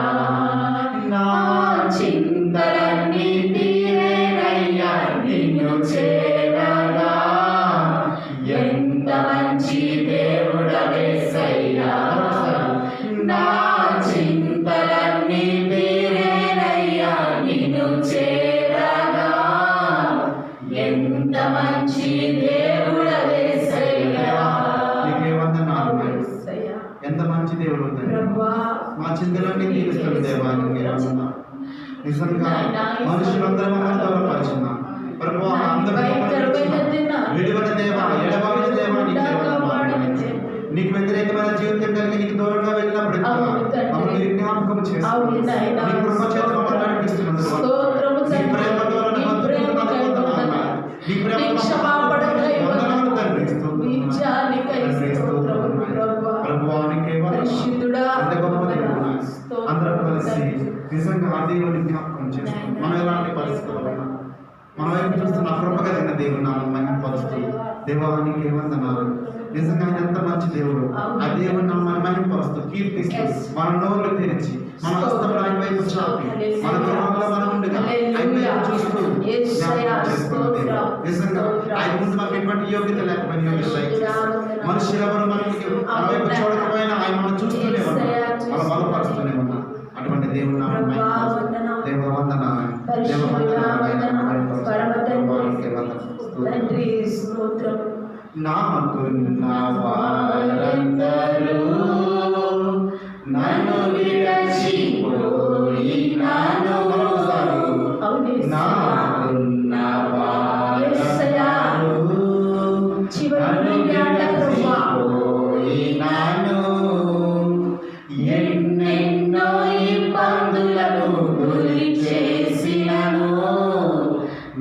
Speaker 4: నా చింతలన్నీ తీరేనయ్యా నిన్ను చేరగా, ఎంత మంచి దేవుడవేసయ్యా. నా చింతలన్నీ తీరేనయ్యా నిన్ను చేరగా, ఎంత మంచి దేవుడవేసయ్యా.
Speaker 1: నీకే వందనాలు నాయనా.
Speaker 4: యేసయ్యా.
Speaker 1: ఎంత మంచి దేవుడు తండ్రి.
Speaker 4: ప్రభువా,
Speaker 1: మా చింతలన్నీ తీరుస్తున్న దేవానికి వందనాలు. నిజంగా మనుషులందరూ మమ్మల్ని దూరపరిచిన ప్రభువా, అందరూ విడివైన దేవా, ఎడబాయిన దేవా, నీకే వందనాలు. నీకు వ్యతిరేకమైన జీవితం కలిగి నీకు దూరంగా వెళ్ళినప్పుడు మమ్మల్ని జ్ఞాపకం చేసి నీ కృప చేత మమ్మల్ని నడిపిస్తున్నందుకు వందనాలు. నీ ప్రేమతో నన్ను హత్తుకున్నందుకు వందనాలు. నీ ప్రేమతో వందనాలు తండ్రి. ప్రభువా, నీకే వందనాలు. ఎంత గొప్ప దేవుడు నాయనా. అందరం కలిసి నిజంగా ఆ దేవుని జ్ఞాపకం చేస్తాం. మనం ఎలాంటి పరిస్థితుల్లో ఉన్నా మన వైపు చూస్తున్న కృప కలిగిన దేవుడు నామం మహిమపరుస్తూ దేవానికి వందనాలు. నిజంగా ఆయన ఎంత మంచి దేవుడు. ఆ దేవుని నామాన్ని మహిమపరుస్తూ కీర్తిస్తూ మన నోళ్ళు తెరిచి మన హస్తములు ఆయన వైపు చాపి మన గృహంలో మనం ఉండగా ఆయన వైపు చూస్తూ జ్ఞాపకం చేసుకున్న దేవుడు. నిజంగా ఆయన ముందు మనకు ఎటువంటి యోగ్యత లేకపోయినా మనుషులు ఎవరు మనకి మన వైపు చూడకపోయినా ఆయన మనం చూస్తూనే ఉన్నాం, మనం బలపరుస్తూనే ఉన్నాం. అటువంటి దేవుడు నామం దేవ వందనాలు. దేవ నాకున్న వారందరూ నన్ను విడచిపోయినాను. నాకున్న వారందరూ నన్ను విడచిపోయినాను. ఎన్నెన్నో ఇబ్బందులకు గురి చేసినను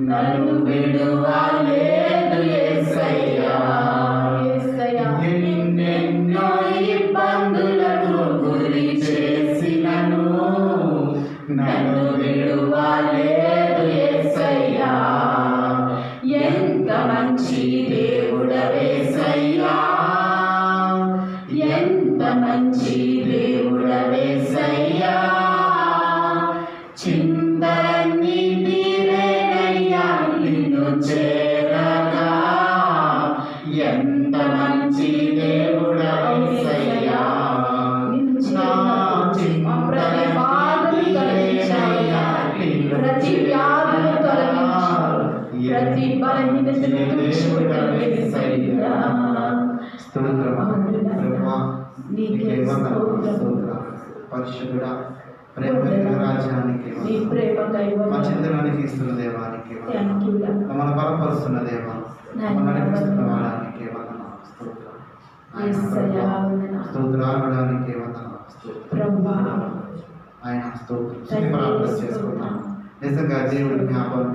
Speaker 1: నన్ను విడువలేదు యేసయ్యా. ఎన్నెన్నో ఇబ్బందులకు గురి చేసినను నన్ను విడువలేదు యేసయ్యా. ఎంత మంచి దేవుడవేసయ్యా, ఎంత మంచి దేవుడవేసయ్యా. చింతలన్నీ తీరేనయ్యా నిన్ను చేరగా, ఎంత మంచి దేవుడవేసయ్యా. నా చింతలన్నీ తీరేనయ్యా నిన్ను
Speaker 4: ప్రతి వ్యాధులు తొలగించు, ప్రతి బలహీనతను తుడిచిపెట్టేసయ్యా.
Speaker 1: పరిశుద్ధుడా, ప్రేమ రాజ్యానికి
Speaker 4: నీ ప్రేమ
Speaker 1: మా చింతనానికి ఇస్తున్న దేవానికి మమ్మల్ని బలపరుస్తున్న దేవా, మమ్మల్ని నడిపిస్తున్న వాడానికి స్తోత్రానికి ఆయన స్తోత్రం ప్రార్థన చేసుకుంటాం. నిజంగా దేవుడి జ్ఞాపకం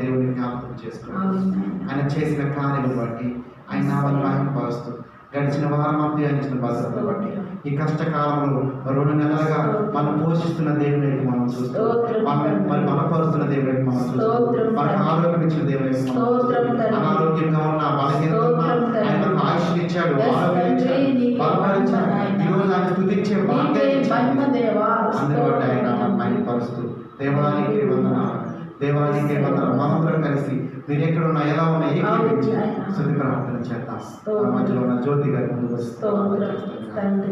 Speaker 1: చేసుకుంటాం. ఆయన చేసిన కార్యం బట్టి ఆయన నామని మహిమపరుస్తూ గడిచిన వారం అందించిన భద్రతను బట్టి ఈ కష్టకాలంలో 2 నెలలుగా మనం పోషిస్తున్న దేవుని వైపు మనం చూస్తూ మరి బలపరుస్తున్న దేవుని వైపు మనం చూస్తూ మనకు ఆరోగ్యం ఇచ్చిన దేవుని వైపు మనం చూస్తూ అనారోగ్యంగా ఉన్న బలహీనత ఆయన మనకు ఆయుష్ని ఇచ్చాడు, ఆరోగ్యం ఇచ్చాడు, బలపరిచాడు. ఈరోజు ఆయన స్తుతించే భాగ్యం ఇచ్చాడు. అందరి బట్టి ఆయన మహిమపరుస్తూ దేవానికి వందనాలు, దేవానికి వందనాలు. మనందరం కలిసి మీరు ఎక్కడ ఉన్నా ఎలా ఉన్నా ఏకీపించి స్తుతి ప్రార్థన చేద్దాం. ఆ మధ్యలో ఉన్న జ్యోతి గారి ముందుకు వస్తూ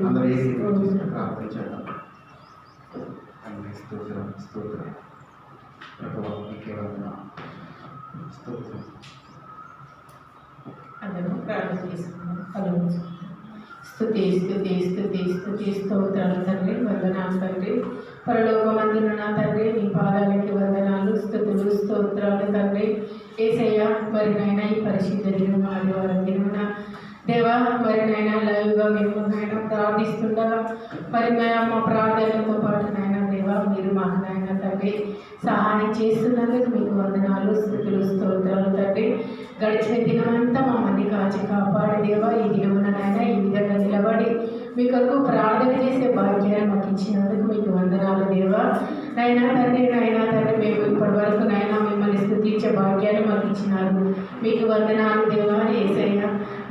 Speaker 1: అందరూ ఏకీపించి ప్రార్థన చేద్దాం. తండ్రి స్తోత్రం, స్తోత్రం ప్రభువా, నీకే వందనాలు, స్తోత్రం.
Speaker 4: అందరూ ప్రార్థన చేసుకున్నాం. స్తుతి స్తుతి స్తుతి స్తుతి స్తోత్రాలు తండ్రి, వందనాలు తండ్రి. పరలోకమందున నా తండ్రి, నీ పాదాలకి వందనాలు, స్తుతులు స్తోత్రాలు తండ్రి. యేసయ్య, మరి నాయన ఈ పరిశుద్ధ దినం ఆదివారం దినమున దేవా, మరి నాయన లైవ్గా మేము నాయన ప్రార్థిస్తుండగా మరి మా ప్రార్థనలతో పాటు నాయన దేవా, మీరు మాకు నాయన తండ్రి సహాయం చేస్తున్నందుకు మీకు వందనాలు, స్తుతులు స్తోత్రాలు తండ్రి. గడిచిన దినమంతా మమ్మల్ని కాచి కాపాడి దేవా, ఈ దినమున నాయన ఈ విధంగా నిలబడి మీ కొరకు ప్రార్థన చేసే భాగ్యాన్ని మాకు ఇచ్చినందుకు మీకు వందనాలు దేవా. నాయనా తండ్రి మేము ఇప్పటి వరకు నాయన మిమ్మల్ని స్తుతించే భాగ్యాన్ని మాకు ఇచ్చినారు, మీకు వందనాలు దేవా. యేసయ్య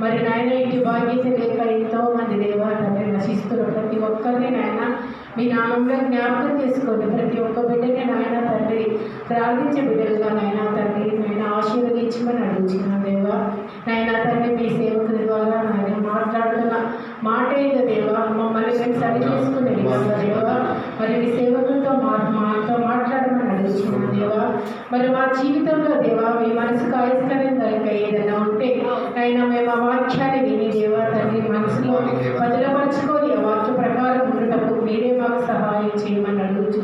Speaker 5: మరి నాయన ఇంటి భాగ్యత లేక ఎంతో మంది దేవా తండ్రి నశిస్తున్న ప్రతి ఒక్కరిని నాయన మీ నామంలో జ్ఞాపకం చేసుకోండి. ప్రతి ఒక్క బిడ్డని నాయన తండ్రి ప్రార్థించే బిడ్డలుగా నాయన తండ్రి నేను ఆశీర్వదించమని అడుగుతున్నాను దేవా. నాయన తండ్రి మీ సేవకుల ద్వారా నాయన మాట్లాడుతున్న మాట ఏదో దేవా, మమ్మల్ని మేము సరి చేసుకునే విధంగా దేవా మరి మీ సేవకులతో మాతో మాట్లాడమని అడుగుతున్నాను దేవా. మరి మా జీవితంలో దేవా మీ మనసుకు ఆయస్కరంగా ఇంకా ఏదైనా ఉంటే అయినా మేము ఆ వాక్యాన్ని విని దేవా తండ్రి మనసులో భద్రపరచుకొని ఆ వాక్య ప్రకారం ఉండటకు మీరే మాకు సహాయం చేయమని అడుగుతూ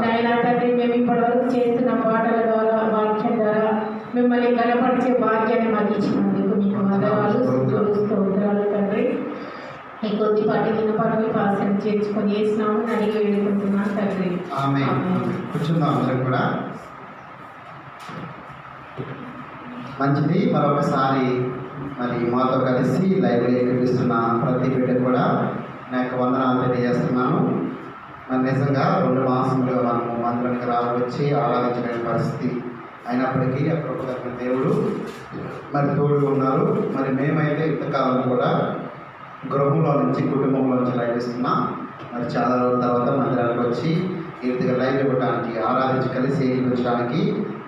Speaker 5: నాయన తండ్రి మేము ఇప్పటివరకు చేస్తున్న పాటల ద్వారా వాక్యం ద్వారా మిమ్మల్ని గణపరిచే భాగ్యాన్ని మాకు ఇచ్చినందుకు మీకు వందనాలు స్తోత్రాలు తండ్రి. ఈ కొద్దిపాటి విన్నపాటి పాసన చేర్చుకొని వేసినాము అడిగి వేడుకుంటున్నాను తండ్రి.
Speaker 1: కూర్చుందాం అందరం కూడా. మంచిది. మరొకసారి మరి మాతో కలిసి లైబ్రరీ చూపిస్తున్న ప్రతి బిడ్డ కూడా నా యొక్క వందనాలు తెలియజేస్తున్నాను. మరి నిజంగా 2 మాసములుగా మనము మందిరానికి వచ్చి ఆరాధించలేని పరిస్థితి అయినప్పటికీ ఆ కృపగలిగిన దేవుడు మరి తోడు ఉన్నారు. మరి మేమైతే ఇంతకాలం కూడా గృహంలో నుంచి కుటుంబంలో నుంచి లైవ్ ఇస్తున్నాం. మరి చాలా రోజుల తర్వాత మందిరానికి వచ్చి ఈతిగా లైవ్ ఇవ్వడానికి ఆరాధించి కలిసి ఏకీపించడానికి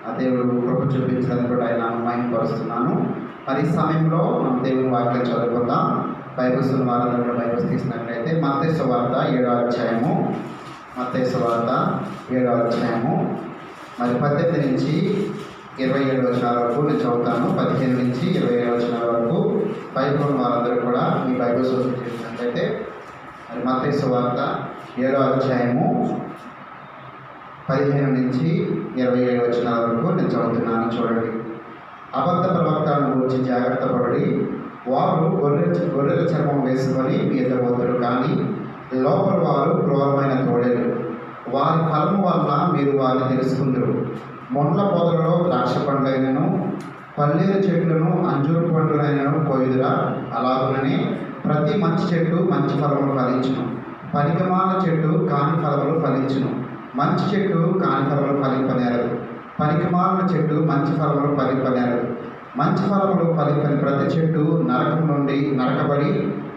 Speaker 1: ఆ దేవుడు కృప చూపించడానికి కూడా ఆయన మహిమపరుస్తున్నాను. మరి ఈ సమయంలో మనం దేవుని వాక్యం చదువుకుందాం. బైబిల్స్ వారందరూ కూడా బైబిల్స్ తీసినట్లయితే మత్తయి సువార్త 7వ అధ్యాయము, మత్తయి సువార్త 7వ అధ్యాయము మరి 18 నుంచి 27 వచనాల వరకు నేను చదువుతాను. 15 నుంచి 27 వచనాల వరకు బైబిల్ వారందరూ కూడా మీ బైబిల్స్ చేసినట్లయితే మరి మత్తయి సువార్త 7వ అధ్యాయము 15 నుంచి 27 వచనాల వరకు నేను చదువుతున్నాను. చూడండి. అబద్ధ ప్రవక్తలను గురించి జాగ్రత్త పడి వారు గొర్రెల చర్మం వేసుకొని మీ ఎద్దబోతారు, కానీ లోపల వారు క్రూరమైన తోడేలు. వారి ఫలము వల్ల మీరు వారిని తెలుసుకుందరు. మొండ్ల పొదలలో ద్రాక్ష పండ్లైనను పల్లీల చెట్లను అంజూరు పండ్లైనను కోయుదురా. అలాగనే ప్రతి మంచి చెట్టు మంచి ఫలములు ఫలించును, పనికిమాల చెట్టు కాని ఫలములు ఫలించును. మంచి చెట్టు కాని ఫలములు ఫలింపనేరదు, పనికిమాలిన చెట్టు మంచి ఫలములు ఫలింపనేరదు. మంచి ఫలములు ఫలింపని ప్రతి చెట్టు నరకం నుండి నరకబడి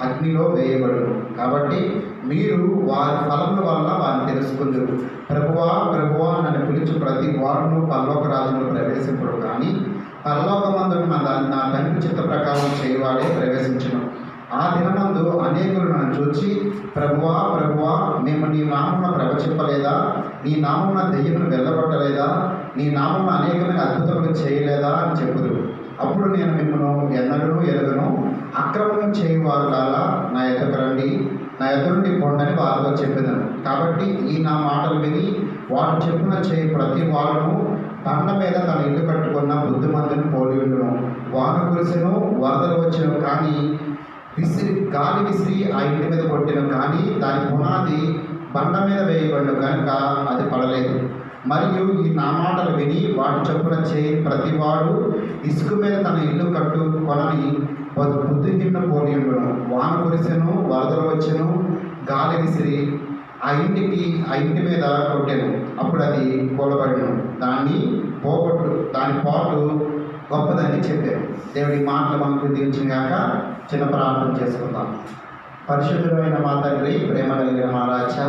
Speaker 1: అగ్నిలో వేయబడును. కాబట్టి మీరు వారి ఫలముల వల్ల వారిని తెలుసుకుందరు. ప్రభువా ప్రభువా నన్ను పిలుచు ప్రతి వారును పరలోక రాజును ప్రవేశింపడు, కానీ పరలోకమందు నా తండ్రి చిత్త ప్రకారం చేయవాడే ప్రవేశించును. ఆ దినమందు అనేకులు నన్ను చూచి ప్రభువా ప్రభువా మేము నీ నామమున ప్రవచింపలేదా, నీ నామమున దెయ్యమును వెళ్ళగొట్టలేదా, నీ నామమున అనేకమైన అద్భుతములు చేయలేదా అని చెప్పుదురు. అప్పుడు నేను మిమ్మల్ని ఎన్నడూ ఎరుగను, అక్రమం చేయువారులారా నా ఎదుకు రండి, నా ఎదురుండి పొండని వారితో చెప్పేదను. కాబట్టి ఈ నా మాటలు విని వాడు చెప్పున చేయి ప్రతి వాడును బండ మీద తన ఇల్లు కట్టుకున్న బుద్ధిమంతుని పోలి ఉండును. వాన కురిసెను, వరదలు వచ్చెను, కానీ గాలి విసిరి ఆ ఇంటి మీద కొట్టిన, కానీ దాని పునాది బండ మీద వేయబడిన కనుక అది పడలేదు. మరియు ఈ నా మాటలు విని వాడు చెప్పున చేయి ప్రతివాడు ఇసుక మీద తన ఇల్లు కట్టుకొనని బుద్ధిహీనుని పోలి ఉండును. వాన కురిసెను, వరదలు వచ్చెను, గాలి విసిరి ఆ ఇంటి మీద కొట్టెను, అప్పుడు అది కూలబడిను. దాని పాటు గొప్పదని చెప్పారు. దేవుడి మాటలు మనకు దీవించినాక చిన్న ప్రార్థన చేసుకుందాం. పరిశుద్ధుడైన మా తండ్రి, ప్రేమ కలిగిన మా రాజా,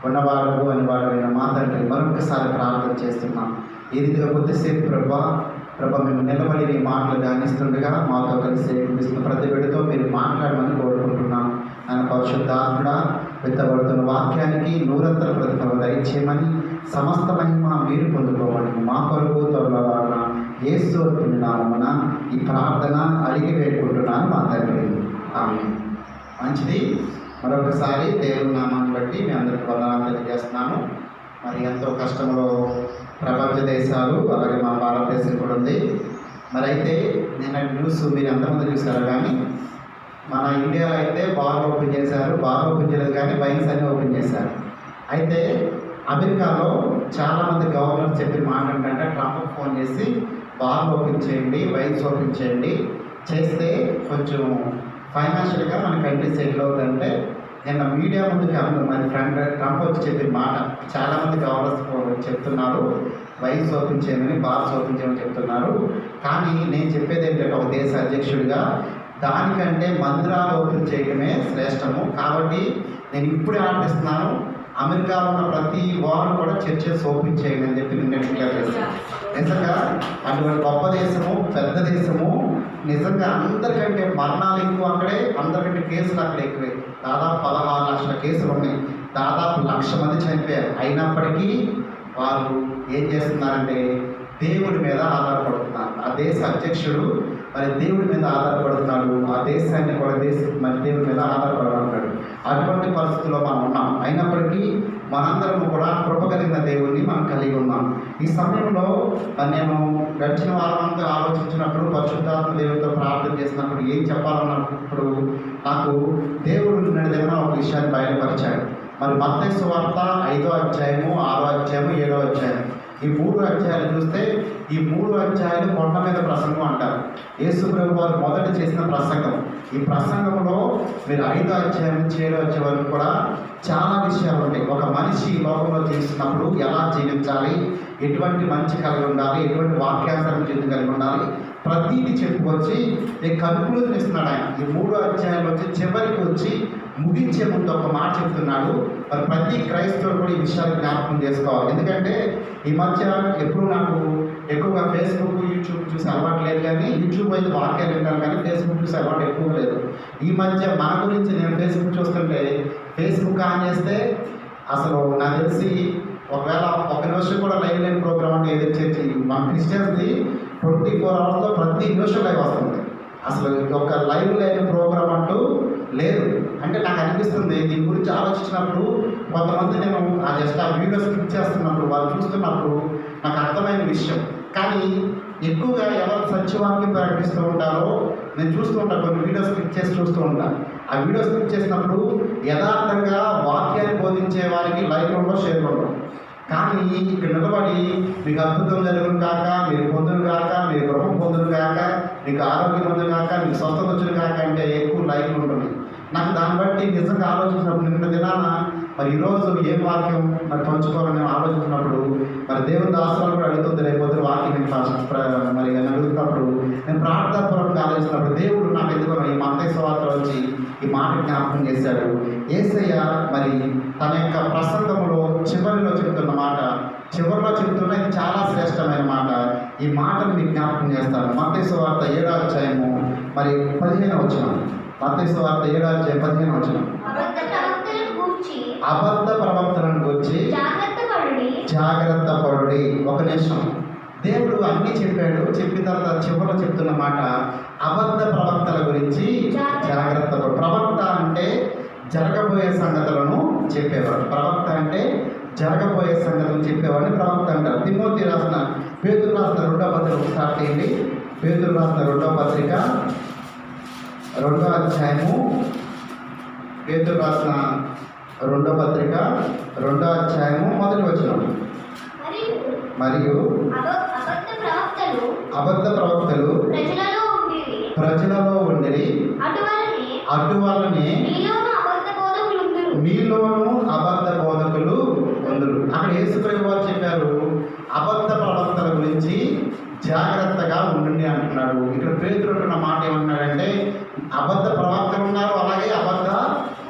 Speaker 1: ఉన్నవాడు అనివాడైన మా తండ్రి, మరొకసారి ప్రార్థన చేస్తున్నాం. ఈ రీతిగా కొద్దిసేపు ప్రభా మేము నిలబడి నీ మాటలు ధ్యానిస్తుండగా మాతో కలిసి చూపిస్తున్న ప్రతి బిడ్డతో మీరు మాట్లాడమని కోరుకుంటున్నాం. ఆయన పరిశుద్ధాత్ముడా విత్తబడుతున్న వాక్యానికి నూరంతర ప్రతిఫలం దయచేయమని, సమస్త మహిమ మీరు పొందుకోమని మా కొరకు త్వరలో యేసు నామమున ఈ ప్రార్థన అడిగి వేడుకుంటున్నాను మా తండ్రి. ఆమేన్. మంచిది. మరొకసారి దేవుని నామాన్ని బట్టి మీ అందరికీ వందనాలు తెలియజేస్తున్నాను. మరి ఎంతో కష్టంలో ప్రపంచ దేశాలు, అలాగే మా భారతదేశం కూడా ఉంది. మరి అయితే నిన్న న్యూస్ మీరు ఎంతమంది చూసారు, కానీ మన ఇండియాలో అయితే బార్ ఓపెన్ చేశారు. బార్ ఓపెన్ చేయలేదు కానీ వైన్స్ అన్నీ ఓపెన్ చేశారు. అయితే అమెరికాలో చాలామంది గవర్నర్ చెప్పిన మాట ఏంటంటే ట్రంప్ ఫోన్ చేసి బార్ ఓపెన్ చేయండి, వైన్స్ ఓపెన్ చేయండి, చేస్తే కొంచెం ఫైనాన్షియల్గా మన కంట్రీ సెటిల్ అవుతుందంటే నిన్న మీడియా ముందుకు మన ఫ్రెండ్ ట్రంప్ వచ్చి చెప్పిన మాట చాలామంది గవర్నర్స్ చెప్తున్నారు, వైన్స్ ఓపెన్ చేయమని, బార్స్ ఓపెన్ చేయమని చెప్తున్నారు. కానీ నేను చెప్పేది ఏంటంటే ఒక దేశ అధ్యక్షుడిగా దానికంటే మందిరాలు ఓపెన్ చేయడమే శ్రేష్టము. కాబట్టి నేను ఇప్పుడే ఆలోచిస్తున్నాను, అమెరికాలో ఉన్న ప్రతి వారం కూడా చర్చెస్ ఓపెన్ చేయండి అని చెప్పి నేను డిక్లేర్ చేస్తాను. నిజంగా అటువంటి గొప్ప దేశము, పెద్ద దేశము, నిజంగా అందరికంటే మరణాలు ఎక్కువ అక్కడే, అందరికంటే కేసులు అక్కడ ఎక్కువే. దాదాపు 16 లక్షల కేసులు ఉన్నాయి, దాదాపు 1,00,000 మంది చనిపోయారు. అయినప్పటికీ వారు ఏం చేస్తున్నారంటే దేవుడి మీద ఆధారపడుతున్నారు. ఆ దేశ అధ్యక్షుడు మరి దేవుడి మీద ఆధారపడుతున్నాడు, ఆ దేశాన్ని కూడా మరి దేవుడి మీద ఆధారపడుతున్నాడు. అటువంటి పరిస్థితుల్లో మనం ఉన్నాం. అయినప్పటికీ మనందరము కూడా కృప కలిగిన దేవుడిని మనం కలిగి ఉన్నాం. ఈ సమయంలో నేను గడిచిన వారం అంతా ఆలోచించినప్పుడు, పరిశుద్ధాత్మ దేవుడితో ప్రార్థన చేసినప్పుడు ఏం చెప్పాలన్నప్పుడు నాకు దేవుడు నిన్నటి దగ్గర ఒక విషయాన్ని బయలుపరిచాడు. మరి మత్తయి సువార్త 5వ అధ్యాయము, 6వ అధ్యాయము, 7వ అధ్యాయం, ఈ 3 అధ్యాయాలు చూస్తే ఈ 3 అధ్యాయాలు కొండ మీద ప్రసంగం అంటారు. యేసు ప్రభు వారు మొదట చేసిన ప్రసంగం. ఈ ప్రసంగంలో మీరు 5వ అధ్యాయం నుంచి 7వ అధ్యాయం వరకు కూడా చాలా విషయాలు ఉంటాయి. ఒక మనిషి ఈ లోకంలో జీవిస్తున్నప్పుడు ఎలా జీవించాలి, ఎటువంటి మంచి కలిగి ఉండాలి, ఎటువంటి వాక్యాసారం జీవితం కలిగి ఉండాలి, ప్రతీది చెప్పుకొచ్చి కన్క్లూజన్ ఇస్తున్నాడు ఆయన. ఈ 3 అధ్యాయాలు వచ్చి చివరికి వచ్చి ముగించే ముందు ఒక మాట చెప్తున్నాడు. మరి ప్రతి క్రైస్తవుడు కూడా ఈ విషయాలు జ్ఞాపకం చేసుకోవాలి. ఎందుకంటే ఈ మధ్య ఎప్పుడు నాకు ఎక్కువగా ఫేస్బుక్, యూట్యూబ్ చూసి అలవాటు లేదు, కానీ యూట్యూబ్ అయితే వాక్యాలు వింటాను, కానీ ఫేస్బుక్ చూసి అలవాటు ఎక్కువ లేదు. ఈ మధ్య మన గురించి నేను ఫేస్బుక్ చూస్తుంటే, ఫేస్బుక్ ఆన్ చేస్తే అసలు నాకు తెలిసి ఒకవేళ 1 నిమిషం కూడా లైవ్ లేని ప్రోగ్రామ్ అంటే ఏదో చేసి మన క్రిస్టియన్స్ది 24 అవర్స్లో ప్రతి నిమిషం లైవ్ వస్తుంది. అసలు ఒక లైవ్ లేని ప్రోగ్రామ్ అంటూ లేదు. అంటే నాకు అనిపిస్తుంది, దీని గురించి ఆలోచించినప్పుడు కొంతమంది నేను జస్ట్ ఆ వీడియోస్ క్లిక్ చేస్తున్నప్పుడు, వాళ్ళు చూస్తున్నప్పుడు నాకు అర్థమైన విషయం. కానీ ఎక్కువగా ఎవరు సత్యవాక్యం ప్రకటిస్తూ ఉంటారో నేను చూస్తూ ఉంటాను, కొన్ని వీడియోస్ క్లిక్ చేసి చూస్తూ ఉంటాను. ఆ వీడియోస్ క్లిక్ చేసినప్పుడు యథార్థంగా వాక్యాన్ని బోధించే వారికి లైక్ ఉండవు, షేర్ ఉండవు. కానీ ఇక్కడ నిలబడి మీకు అద్భుతం జరుగును కాక, మీరు పొందును కాక, మీరు గృహం పొందును కాక, మీకు ఆరోగ్యం పొందును కాక, మీకు స్వస్థత వచ్చును కాక అంటే ఎక్కువ లైక్లు ఉంటుంది. నాకు దాన్ని బట్టి నిజంగా ఆలోచించినప్పుడు, నిన్న దినాన మరి ఈరోజు ఏం వాక్యం మరి పంచుకోవాలని ఆలోచించినప్పుడు, మరి దేవుని దాసులు కూడా అడుగుతుంది, రేపొద్దు వాక్యం మరి నేను అడుగుతున్నప్పుడు, నేను ప్రార్థనాపూర్వకంగా ఆలోచించినప్పుడు దేవుడు నాకు ఎందుకో ఈ మత్తయి సువార్తలో వచ్చి ఈ మాట జ్ఞాపకం చేశాడు. యేసయ్య మరి తన యొక్క ప్రసంగంలో చివరిలో చెప్తున్న మాట, చివరిలో చెప్తున్న ఇది చాలా శ్రేష్టమైన మాట. ఈ మాటను మీకు జ్ఞాపకం చేస్తాను. మత్తయి సువార్త 7వ అధ్యాయము మరి 15వ వచనం. మత్తయి సువార్త 7వ అధ్యాయం 15వ వచనం. అబద్ధ ప్రవక్తలను గురించి జాగ్రత్త పడుడి. ఒక నిమిషం, దేవుడు అన్నీ చెప్పాడు, చెప్పిన తర్వాత చివరిలో చెప్తున్న మాట అబద్ధ ప్రవక్తల గురించి జాగ్రత్త పడు. ప్రవక్త అంటే జరగబోయే సంగతులను చెప్పేవాడు. ప్రవక్త అంటే జరగబోయే సంగతులను చెప్పేవాడిని ప్రవక్త అంటారు. తిమోతి రాసిన, పేతురు రాసిన 2వ పత్రిక స్టార్ట్ చేయండి. పేతురు రాసిన 2వ పత్రిక 2వ అధ్యాయము, పేతురు రాసిన 2వ పత్రిక 2వ అధ్యాయము 1వ వచనం. మరియు అబద్ధ ప్రవక్తలు ప్రజలలో ఉండిరి, అటువలనే మీలోనూ అబద్ధ బోధకులు ఉందరు. అక్కడ యేసుప్రభు వారు చెప్పారు, అబద్ధ ప్రవక్తల గురించి జాగ్రత్తగా ఉండండి అంటున్నాడు. ఇక్కడ పేతురు అంటున్న మాట ఏమన్నాడంటే, అబద్ధ ప్రవక్తలు ఉన్నారు, అలాగే అబద్ధ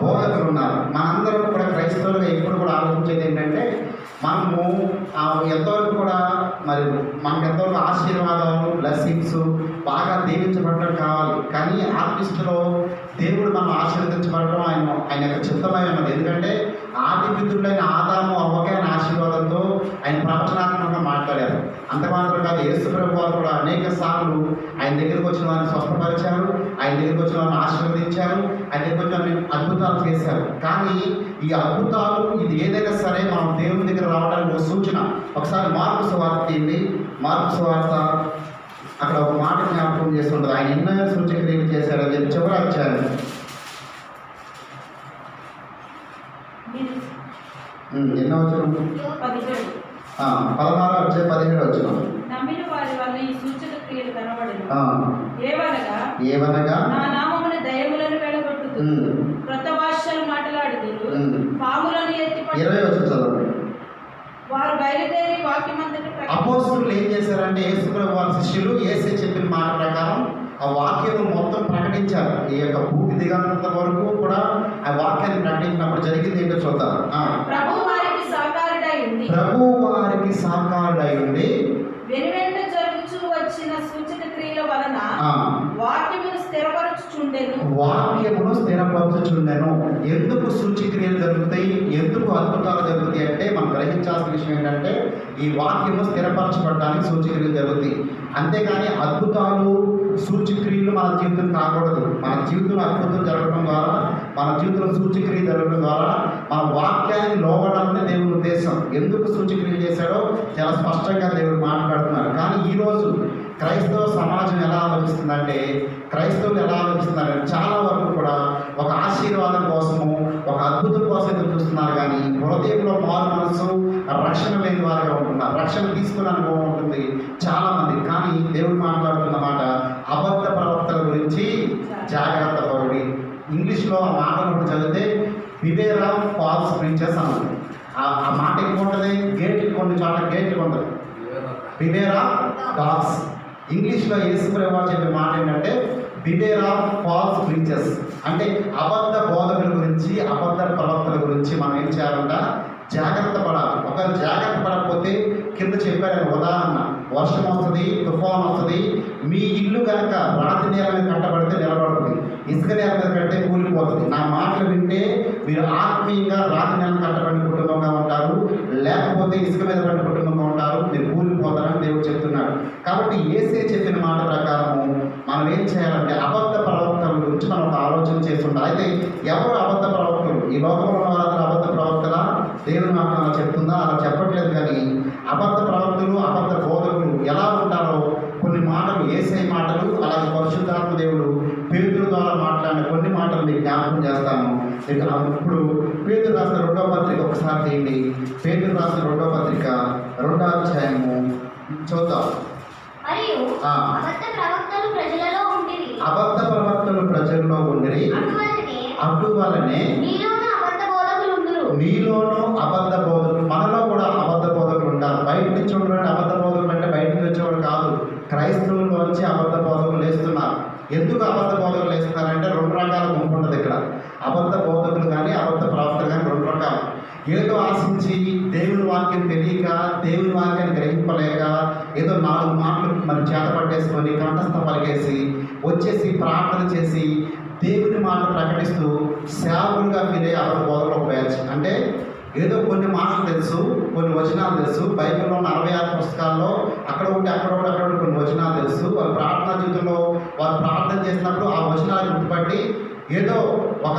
Speaker 1: బోధకులు ఉన్నారు. మనందరం కూడా క్రైస్తవులుగా ఎప్పుడు కూడా ఆలోచించేది ఏంటంటే, మనము ఎంతవరకు కూడా మరి మనకు ఎంతవరకు ఆశీర్వాదాలు, బ్లెస్సింగ్స్ బాగా దీవించబడటం కావాలి. కానీ ఆత్మీయతలో దేవుడు మనం ఆశీర్వదించబడటం ఆయన యొక్క చిత్తమై ఉన్నది. ఎందుకంటే ఆది పితృడైన ఆదాము అవ్వకే ఆయన ఆశీర్వాదంతో ఆయన ప్రవచనాత్మకంగా మాట్లాడారు. అంత మాత్రం కాదు, యేసుప్రభు వారు కూడా అనేక సార్లు ఆయన దగ్గరికి వచ్చిన వారిని స్వస్థపరిచారు, ఆయన దగ్గరికి వచ్చిన వారిని ఆశీర్వదించారు, ఆయన దగ్గరికి వచ్చిన వారిని అద్భుతాలు చేశారు. కానీ ఈ అద్భుతాలు ఇది ఏదైనా సరే మనం దేవుని దగ్గర రావడానికి ఒక సూచన. ఒకసారి మార్కు సువార్త తీయండి. మార్కు సువార్త అక్కడ ఒక మాట జ్ఞాపకం చేస్తుంటుంది, ఆయన ఎన్నో సూచక్రియలు చేశారని చెప్పి చివరి వచ్చారు. ఎన్నో వచ్చిన 16వ అధ్యాయం 17వ వచనం.
Speaker 4: నమ్మిన వారి వల్ల ఈ సూచక క్రియలు కనబడెను.
Speaker 1: ఏవనగా
Speaker 4: నా నామమున దయ్యములను వెళ్ళగొట్టుదు, క్రొత్త భాషలు మాట్లాడుదురు, పాములను ఎత్తి
Speaker 1: 20వ వచనం చదవండి.
Speaker 4: వారు బయలుదేరి వాక్యమంతటి
Speaker 1: అపోస్తలులు ఏం చేశారంటే, యేసుప్రభు వారి శిష్యులు యేసే చెప్పిన మాట ప్రకారం ఆ వాక్యం మొత్తం ప్రకటించారు. ఈ యొక్క భూమి దిగంత వరకు కూడా ఆ వాక్యాన్ని ప్రకటించినప్పుడు జరిగింది ఏంటో చూద్దాం.
Speaker 4: ప్రభు వారికి సహకారుడై ఉంది.
Speaker 1: ప్రభు వారికి సహకారుడై ఉండి
Speaker 4: వెనువెంట జరుగుచూ వచ్చిన సూచక క్రియల వలన వాక్యమును స్థిరపరచుచుండెను.
Speaker 1: వాక్యమును స్థిరపరచుచుండెను. ఎందుకు సూచక్రియలు జరుగుతాయి, ఎందుకు అద్భుతాలు జరుగుతాయి అంటే మనం గ్రహించాల్సిన విషయం ఏంటంటే ఈ వాక్యము స్థిరపరచబడడానికి సూచక్రియలు జరుగుతాయి. అంతేకాని అద్భుతాలు సూచక్రియలు మన జీవితం కాకూడదు. మన జీవితంలో అద్భుతం జరగడం ద్వారా, మన జీవితంలో సూచక్రియ జరగడం ద్వారా మన వాక్యాన్ని లోబడాలని దేవుని ఉద్దేశం. ఎందుకు సూచక్రియలు చేశాడో చాలా స్పష్టంగా దేవుడు మాట్లాడుతున్నారు. కానీ ఈరోజు క్రైస్తవ సమాజం ఎలా ఆలోచిస్తుందంటే, క్రైస్తవులు ఎలా ఆలోచిస్తున్నారంటే చాలా వరకు కూడా ఒక ఆశీర్వాదం కోసము, ఒక అద్భుతం కోసం ఎదురు చూస్తున్నారు. కానీ హృదయంలో మారు మనసు, రక్షణ లేని వారిగా ఉంటున్నారు. రక్షణ తీసుకునే అనుభవం ఉంటుంది చాలా మంది. కానీ దేవుడు మాట్లాడుతున్న మాట అబద్ధ ప్రవక్తల గురించి జాగ్రత్త పడి. ఇంగ్లీష్లో ఆ మాటను చదివితే బివేర్ ఆఫ్ ఫాల్స్ ప్రీచర్స్ అన్నది. ఆ మాట ఎక్కువ ఉంటుంది, గేట్లు కొన్ని చోట్ల గేట్లు ఉంటుంది. Beware of dogs. ఇంగ్లీష్లో యేసుప్రభువు వారు చెప్పే మాట ఏంటంటే బివేర్ ఆఫ్ ఫాల్స్ ప్రీచర్స్. అంటే అబద్ధ బోధకుల గురించి, అబద్ధ ప్రవక్తల గురించి మనం ఏం చేయాలంట, జాగ్రత్త పడాలి. ఒకవేళ జాగ్రత్త పడకపోతే కింద చెప్పారు ఉదాహరణ, వర్షం వస్తుంది, తుఫాన్ వస్తుంది, మీ ఇల్లు కనుక రాతి నేల మీద కట్టబడితే నిలబడుతుంది, ఇసుక నేల మీద కడితే కూలిపోతుంది. నా మాటలు వింటే మీరు ఆత్మీయంగా రాతి నేల కట్టబడిన కుటుంబంగా ఉంటారు, లేకపోతే ఇసుక మీద పడిన కుటుంబంగా ఉంటారు, మీరు కూలిపోతారని దేవుడు చెప్తున్నాడు. కాబట్టి యేసే చెప్పిన మాట ప్రకారము మనం ఏం చేయాలంటే అబద్ధ ప్రవక్తల గురించి మనం ఒక ఆలోచన చేస్తుంటాం. అయితే ఎవరు అబద్ధ ప్రవక్తలు? ఈ లోకంలో ఉన్న వారందరూ అబద్ధ ప్రవక్తలా? దేవుని మాట అలా చెప్తుందా? అలా చెప్పట్లేదు. కానీ అబద్ధ ప్రవక్తలు, అబద్ధ బోధకులు ఎలా ఉంటారో కొన్ని మాటలు, యేసే మాటలు, అలాగే పరిశుద్ధాత్మ దేవుడు పేతురు ద్వారా మాట్లాడిన కొన్ని మాటలు మీకు జ్ఞాపకం చేస్తాను. ఇప్పుడు పేతురు రాసిన 2వ పత్రిక ఒకసారి తీయండి. పేతురు రాసిన 2వ పత్రిక 2వ అధ్యాయము చూద్దాం.
Speaker 2: మరియు అబద్ధ ప్రవక్తలు ప్రజలలో ఉండిరి.
Speaker 1: అబద్ధ ప్రవక్తలు ప్రజల్లో ఉండిరి. అటువలనే
Speaker 2: మీలోనూ అబద్ధ బోధకులు ఉండురు.
Speaker 1: మీలోనూ అబద్ధ బోధకులు. మనలో కూడా అబద్ధ బోధకులు ఉంటారు. బయట నుంచి ఉండడం అబద్ధ బోధకులు అంటే బయట నుంచి వచ్చేవాడు కాదు, క్రైస్తవుల్లోంచి అబద్ధ బోధకులు వేస్తున్నారు. ఎందుకు అబద్ధ బోధకులు వేస్తున్నారంటే 2 రకాల గుంపు ఉంటుంది ఇక్కడ. అబద్ధ బోధకులు కానీ అబద్ధ ప్రవక్తలు కానీ 2 రకాలు. ఏదో ఆశించి దేవుని వాక్యం తెలియక, దేవుని వాక్యాన్ని గ్రహింపలేక, ఏదో 4 మాటలు మరి చేత పట్టేసుకొని కంఠస్థ పలికేసి వచ్చేసి ప్రార్థన చేసి దేవుని మాట ప్రకటిస్తూ సేవకులుగా మీరే అబద్ధ బోధకులు ఒక బ్యాచ్. అంటే ఏదో కొన్ని మాటలు తెలుసు, కొన్ని వచనాలు తెలుసు, బైబిల్లో ఉన్న 66 పుస్తకాల్లో అక్కడ ఉంటే అక్కడ కొన్ని వచనాలు తెలుసు. వాళ్ళ ప్రార్థనా జీవితంలో వాళ్ళు ప్రార్థన చేసినప్పుడు ఆ వచనాలు గుర్తుపట్టి ఏదో ఒక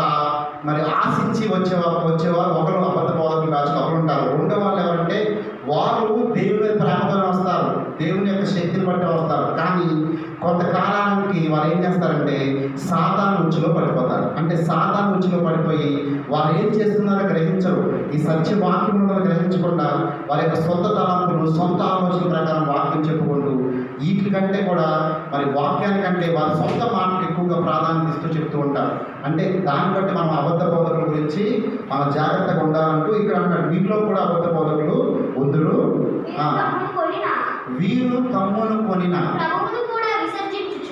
Speaker 1: మరి ఆశించి వచ్చేవారు ఒకరు అబద్ధ బోధకులు బ్యాచ్ ఒకరు ఉంటారు. రెండో వాళ్ళు ఎవరంటే వారు దేవుని ప్రేమతో వస్తారు, దేవుని యొక్క శక్తిని బట్టి వస్తారు. కానీ కొంతకాలానికి వారు ఏం చేస్తారంటే సాతాను ఉచ్చులో పడిపోతారు. అంటే సాతాను ఉచ్చులో పడిపోయి వారు ఏం చేస్తున్నారో గ్రహించరు. ఈ సత్య వాక్యంలో గ్రహించకుండా వారి యొక్క సొంత తలంపులు, సొంత ఆలోచన ప్రకారం వాక్యం చెప్పుకుంటూ వీటి కంటే కూడా మరి వాక్యానికంటే వారి సొంత మాటకు ఎక్కువగా ప్రాధాన్యత ఇస్తూ చెప్తూ ఉంటారు. అంటే దాన్ని బట్టి మనం అబద్ధ బోధకుల గురించి మనం జాగ్రత్తగా ఉండాలంటూ ఇక్కడ అన్నాడు. వీటిలో కూడా అబద్ధ బోధకులు ఉందురు. వీరు తమ్మును కొనిన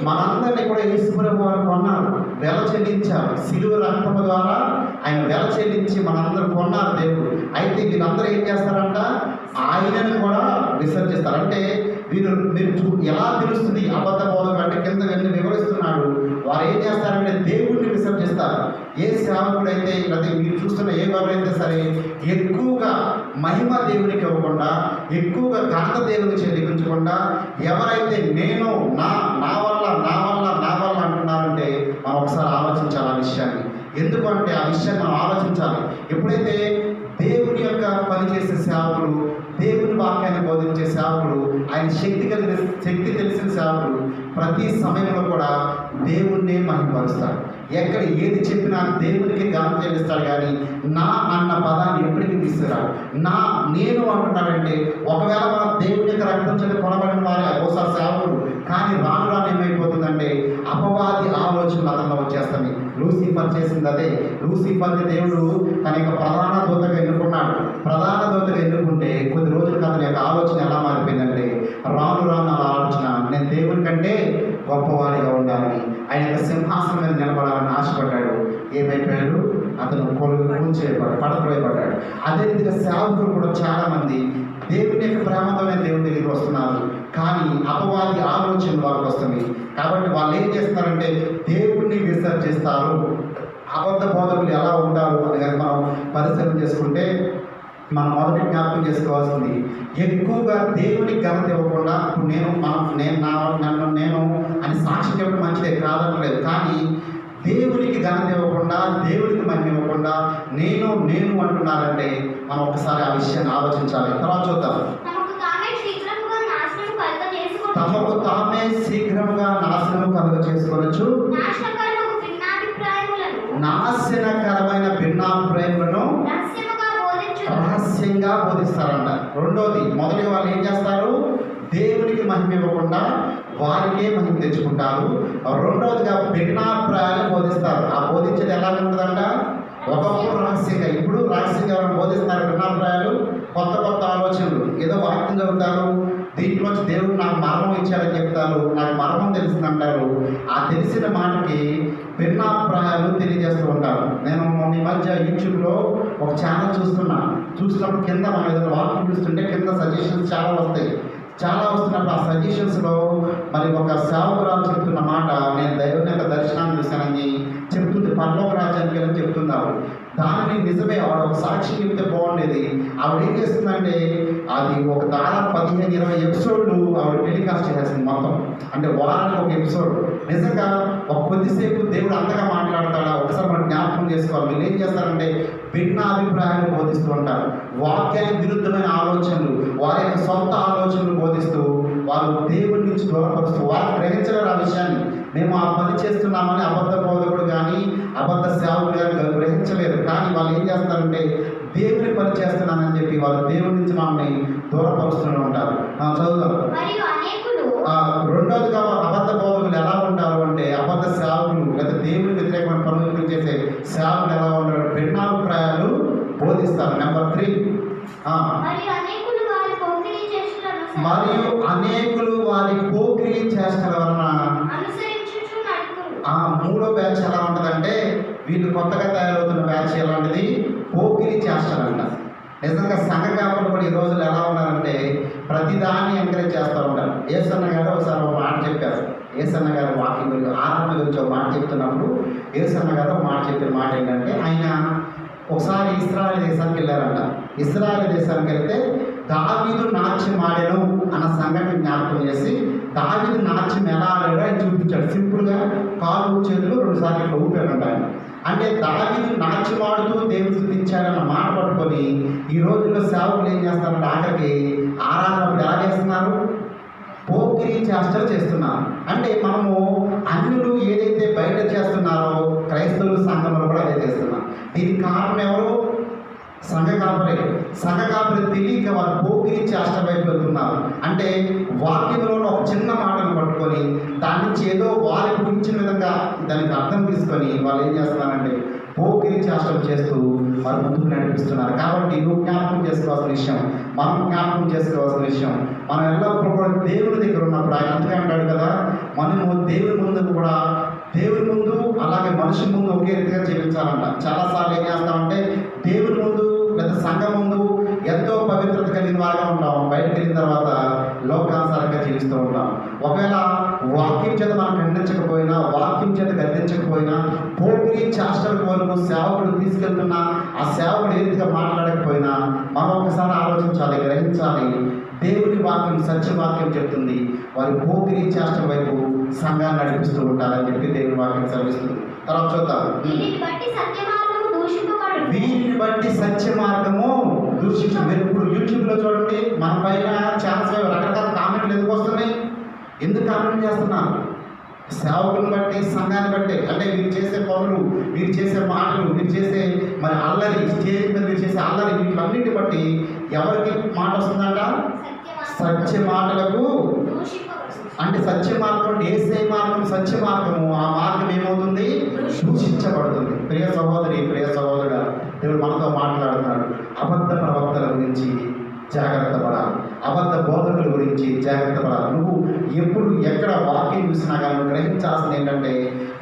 Speaker 1: మనందరినీ కూడా యేసుప్రభువు వారు కొన్నారు, వెల చెల్లించారు. సిలువ రక్తము ద్వారా ఆయన వెల చెల్లించి మనందరూ కొన్నారు దేవుడు. అయితే వీళ్ళందరూ ఏం చేస్తారంట, ఆయనను కూడా విసర్జిస్తారు. అంటే మీరు ఎలా తెలుస్తుంది అబద్ధ బోధకులు అంటే కింద వెళ్ళి వివరిస్తున్నాడు. వారు ఏం చేస్తారంటే దేవుడిని విసర్జిస్తారు. ఏ సేవకుడైతే లేదా మీరు చూస్తున్న ఏ ఎవరైతే సరే ఎక్కువగా మహిమ దేవునికి ఇవ్వకుండా, ఎక్కువగా ఘనత దేవునికి చెల్లించకుండా ఎవరైతే నేను నా వల్ల అంటున్నారంటే మనం ఒకసారి ఆలోచించాలి ఆ విషయాన్ని. ఎందుకంటే ఆ విషయాన్ని మనం ఆలోచించాలి. ఎప్పుడైతే దేవుని యొక్క పనిచేసే సేవకులు, దేవుని వాక్యాన్ని బోధించే సేవకులు, ఆయన శక్తి తెలిసిన సేవకులు ప్రతి సమయంలో కూడా దేవుణ్ణే మహిమపరుస్తారు. ఎక్కడ ఏది చెప్పినా దేవునికి ఘనత చెల్లిస్తాడు. కానీ నా అన్న పదాన్ని ఎప్పటికీ తీసుకురాడు. నేను అంటున్నాడంటే ఒకవేళ మన దేవుని యొక్క రక్తం చేత కొనబడిన వారి ఒకసారి సేవకుడు, కానీ రాను ఏమైపోతుందంటే అపవాది ఆలోచనలు అతనిలో వచ్చేస్తాయి. లూసిఫర్ చేసింది అదే. లూసిఫర్ని దేవుడు తన యొక్క ప్రధాన దూతగా ఎన్నుకున్నాడు. ప్రధాన దూతగా ఎన్నుకుంటే కొద్ది రోజులకు అతని యొక్క ఆలోచన ఎలా మారిపోయిందంటే రాను అలా ఆలోచన, నేను దేవుని కంటే గొప్పవాడిగా ఉండాలి, అతను పడద్రోయబడ్డాడు. అదే విధంగా సేవకులు కూడా చాలామంది దేవుని యొక్క ప్రేమతోనే దేవుని దగ్గరికి వస్తున్నారు, కానీ అపవాది ఆలోచనలు వాళ్ళకి వస్తుంది. కాబట్టి వాళ్ళు ఏం చేస్తారంటే దేవుణ్ణి విసర్జిస్తారు. అబద్ధ బోధకులు ఎలా ఉంటారు అని కానీ మనం పరిశీలన చేసుకుంటే మనం మొదటి జ్ఞాపకం చేసుకోవాల్సింది, ఎక్కువగా దేవునికి ఘనత ఇవ్వకుండా, ఇప్పుడు నేను అని సాక్షి చెప్పడం మంచిదే కాదనలేదు, కానీ దేవునికి ఘనత ఇవ్వకుండా, దేవునికి మహిమ ఇవ్వకుండా నేను అంటున్నారంటే మనం ఒకసారి ఆ విషయాన్ని ఆలోచించాలి. తర్వాత చూద్దాం. తమకు తామే శీఘ్రంగా నాశనం కలుగ చేసుకోవచ్చు, నాశనకరమైన భిన్నాభిప్రాయములను రహస్యంగా బోధిస్తారంట. రెండోది, మొదటిగా వాళ్ళు ఏం చేస్తారు, దేవునికి మహిమ ఇవ్వకుండా వారికే మహిమ తెచ్చుకుంటారు. రెండవదిగా భిన్నాభిప్రాయాలు బోధిస్తారు. ఆ బోధించేది ఎలా ఉంటుందంట, ఒకప్పుడు రహస్యంగా, ఇప్పుడు రహస్యంగా బోధిస్తారు. భిన్నాభిప్రాయాలు, కొత్త ఆలోచనలు, ఏదో వాక్యం చదువుతారు, దీంట్లోంచి దేవుడు నాకు మర్మం ఇచ్చాడని చెప్తారు, నాకు మర్మం తెలిసిందంటారు. ఆ తెలిసిన మాటకి భిన్నాభిప్రాయాలు తెలియజేస్తూ ఉంటారు. నేను ఈ మధ్య యూట్యూబ్లో ఒక ఛానల్ చూసినప్పుడు కింద మనం ఏదైనా వాక్యం చూస్తుంటే కింద సజెషన్స్ చాలా వస్తున్నప్పుడు ఆ సజెషన్స్లో మరి ఒక సేవకురాలు చెప్తున్న మాట, నేను దేవుని యొక్క దర్శనాన్ని చూశానని చెప్తుంది, పరలోక రాజ్యానికి వెళ్ళని చెప్తున్నారు. దానిని నిజమే, ఆవిడ ఒక సాక్షి చెప్తే బాగుండేది. ఆవిడ ఏం చేస్తుందంటే అది ఒక దాదాపు 15-20 ఎపిసోడ్లు ఆవిడ టెలికాస్ట్ చేసేసింది మొత్తం. అంటే వారానికి ఒక ఎపిసోడ్. నిజంగా ఒక కొద్దిసేపు దేవుడు అంతగా మాట్లాడతాడా ఒకసారి మనం జ్ఞాపకం చేసుకోవాలి. వీళ్ళు ఏం చేస్తారంటే భిన్న అభిప్రాయాలు బోధిస్తూ ఉంటారు, వాక్యానికి విరుద్ధమైన ఆలోచనలు, వారి యొక్క సొంత ఆలోచనలు బోధిస్తూ వారు దేవుడి నుంచి దూరపరుస్తూ వారు గ్రహించలేరు ఆ విషయాన్ని. మేము ఆ పని చేస్తున్నామని అబద్ధ బోధకుడు కానీ అబద్ధ సేవకుడు కానీ గ్రహించలేరు. కానీ వాళ్ళు ఏం చేస్తారంటే దేవుని పని చేస్తున్నానని చెప్పి వాళ్ళు దేవుడి నుంచి మమ్మల్ని దూరపరుస్తూనే ఉంటారు. చదువుతాం. రెండోదిగా అబద్ధ బోధకులు ఎలా ఉంటారు అంటే, అబద్ధ సేవకులు లేదా దేవుని వ్యతిరేకమైన పనులు చేసే సేవకులు ఎలా ఉంటారు, భిన్నాభిప్రాయాలు బోధిస్తారు. నెంబర్ 3, మరియు అనేకులు వారి పోకిరీ చేష్టల వలన. మూడో బ్యాచ్ ఎలా ఉంటుందంటే, వీళ్ళు కొత్తగా తయారవుతున్న బ్యాచ్ ఎలాంటిది, పోకిరీ చేష్టలంట. నిజంగా సంఘ కాపులు కూడా ఈ రోజులు ఎలా ఉన్నారంటే ప్రతిదాన్ని ఎంకరేజ్ చేస్తూ ఉంటారు. ఏసన్న గారు ఒకసారి ఒక మాట చెప్పారు. ఏసన్న గారు వాకింగ్ గురించి, ఆరాధన గురించి ఒక మాట చెప్తున్నప్పుడు ఏసన్న గారు ఒక మాట చెప్పిన మాట ఏంటంటే, ఆయన ఒకసారి ఇశ్రాయేలు దేశానికి వెళ్ళారంట. ఇశ్రాయేలు దేశానికి వెళ్తే దావీదు నాట్యం ఆడాను అన్న సంఘటన జ్ఞాపకం చేసి, దావీదు నాట్యం ఎలా ఆడాడో ఆయన చూపించాడు. సింపుల్గా కాళ్ళు చేతులు 2 సార్లు ఇట్లా ఊపాడంట ఆయన. అంటే దావీదు నాట్యం ఆడుతూ దేవుడు స్తుతించాడన్న మాట పట్టుకొని ఈ రోజుల్లో సేవకులు ఏం చేస్తారంటే ఆఖరికి ఆరాధనప్పుడు ఎలా చేస్తున్నారు, పోకిరీ చేష్టలు చేస్తున్నారు. అంటే మనము అన్యులు ఏదైతే బయట చేస్తున్నారో క్రైస్తవుల సంఘంలో కూడా అదే చేస్తున్నాం. దీనికి కారణం ఎవరు, సంఘ కాపరి తెలియక వారు పోకిరీ చేష్ట వైపు వెళ్తున్నారు. అంటే వాక్యంలో ఒక చిన్న మాటను పట్టుకొని దాని నుంచి ఏదో వారికి ఊహించిన విధంగా దానికి అర్థం తీసుకొని వాళ్ళు ఏం చేస్తున్నారంటే పోకిరీ చేష్టలు చేస్తూ వారు ముందుకు నడిపిస్తున్నారు. కాబట్టి నువ్వు జ్ఞాపకం చేసుకోవాల్సిన విషయం, మనం జ్ఞాపకం చేసుకోవాల్సిన విషయం, మనం ఎల్లప్పుడూ కూడా దేవుని దగ్గర ఉన్నప్పుడు ఆయన అంతగా అంటాడు కదా, మనము దేవుని ముందు కూడా, దేవుని ముందు అలాగే మనిషి ముందు ఒకే రీతిగా జీవించాలంట. చాలాసార్లు ఏం చేస్తామంటే దేవుని ముందు లేదా సంఘం ముందు ఎంతో పవిత్రత కలిగిన వారిగా ఉంటాం, బయటకు వెళ్ళిన తర్వాత లోకానుసారంగా జీవిస్తూ ఉంటాం. ఒకవేళ వాక్యం చేత మనం ఖండించకపోయినా, వాక్యం చేత గద్దించకపోయినా, పోకిరీ చేష్టల వరకు సేవకుడు తీసుకెళ్తున్నా ఆ సేవకుడు ఏ రీతిగా మాట్లాడకపోయినా మనం ఒకసారి ఆలోచించాలి, గ్రహించాలి. దేవుని వాక్యం సత్యవాక్యం చెప్తుంది, వారి పోకిరీ చేష్టల వైపు సంఘాన్ని నడిపిస్తూ ఉంటారని చెప్పి దేవుని వాక్యం సెలవిస్తుంది. తర్వాత చూద్దాం. వీరిని బట్టి సత్య మార్గము దూషించు. మీరు ఇప్పుడు యూట్యూబ్లో చూడండి, మన పైన ఛాన్స్ రకరకాల కామెంట్లు ఎందుకు వస్తున్నాయి, ఎందుకు కామెంట్ చేస్తున్నారు, సేవకులను బట్టి సంఘాన్ని బట్టి. అంటే మీరు చేసే పనులు, మీరు చేసే మాటలు, మీరు చేసే మరి అల్లరి, స్టేజ్ మీద మీరు చేసే అల్లరి, వీటిలన్నిటి బట్టి ఎవరికి మాట వస్తుందంట, సత్య మాటలకు. అంటే సత్య మార్గం, ఏసే మార్గం సత్య మార్గము, ఆ మార్గం ఏమవుతుంది, దూషించబడుతుంది. ప్రియ సహోదరి, ప్రియ సహోదరుడా, దేవుడు మనతో మాట్లాడుతున్నాడు. అబద్ధ ప్రవక్తల గురించి జాగ్రత్త పడాలి, అబద్ధ బోధకుల గురించి జాగ్రత్త పడాలి. నువ్వు ఎప్పుడు ఎక్కడ వాక్యం చూసినా కానీ నువ్వు గ్రహించాల్సింది ఏంటంటే,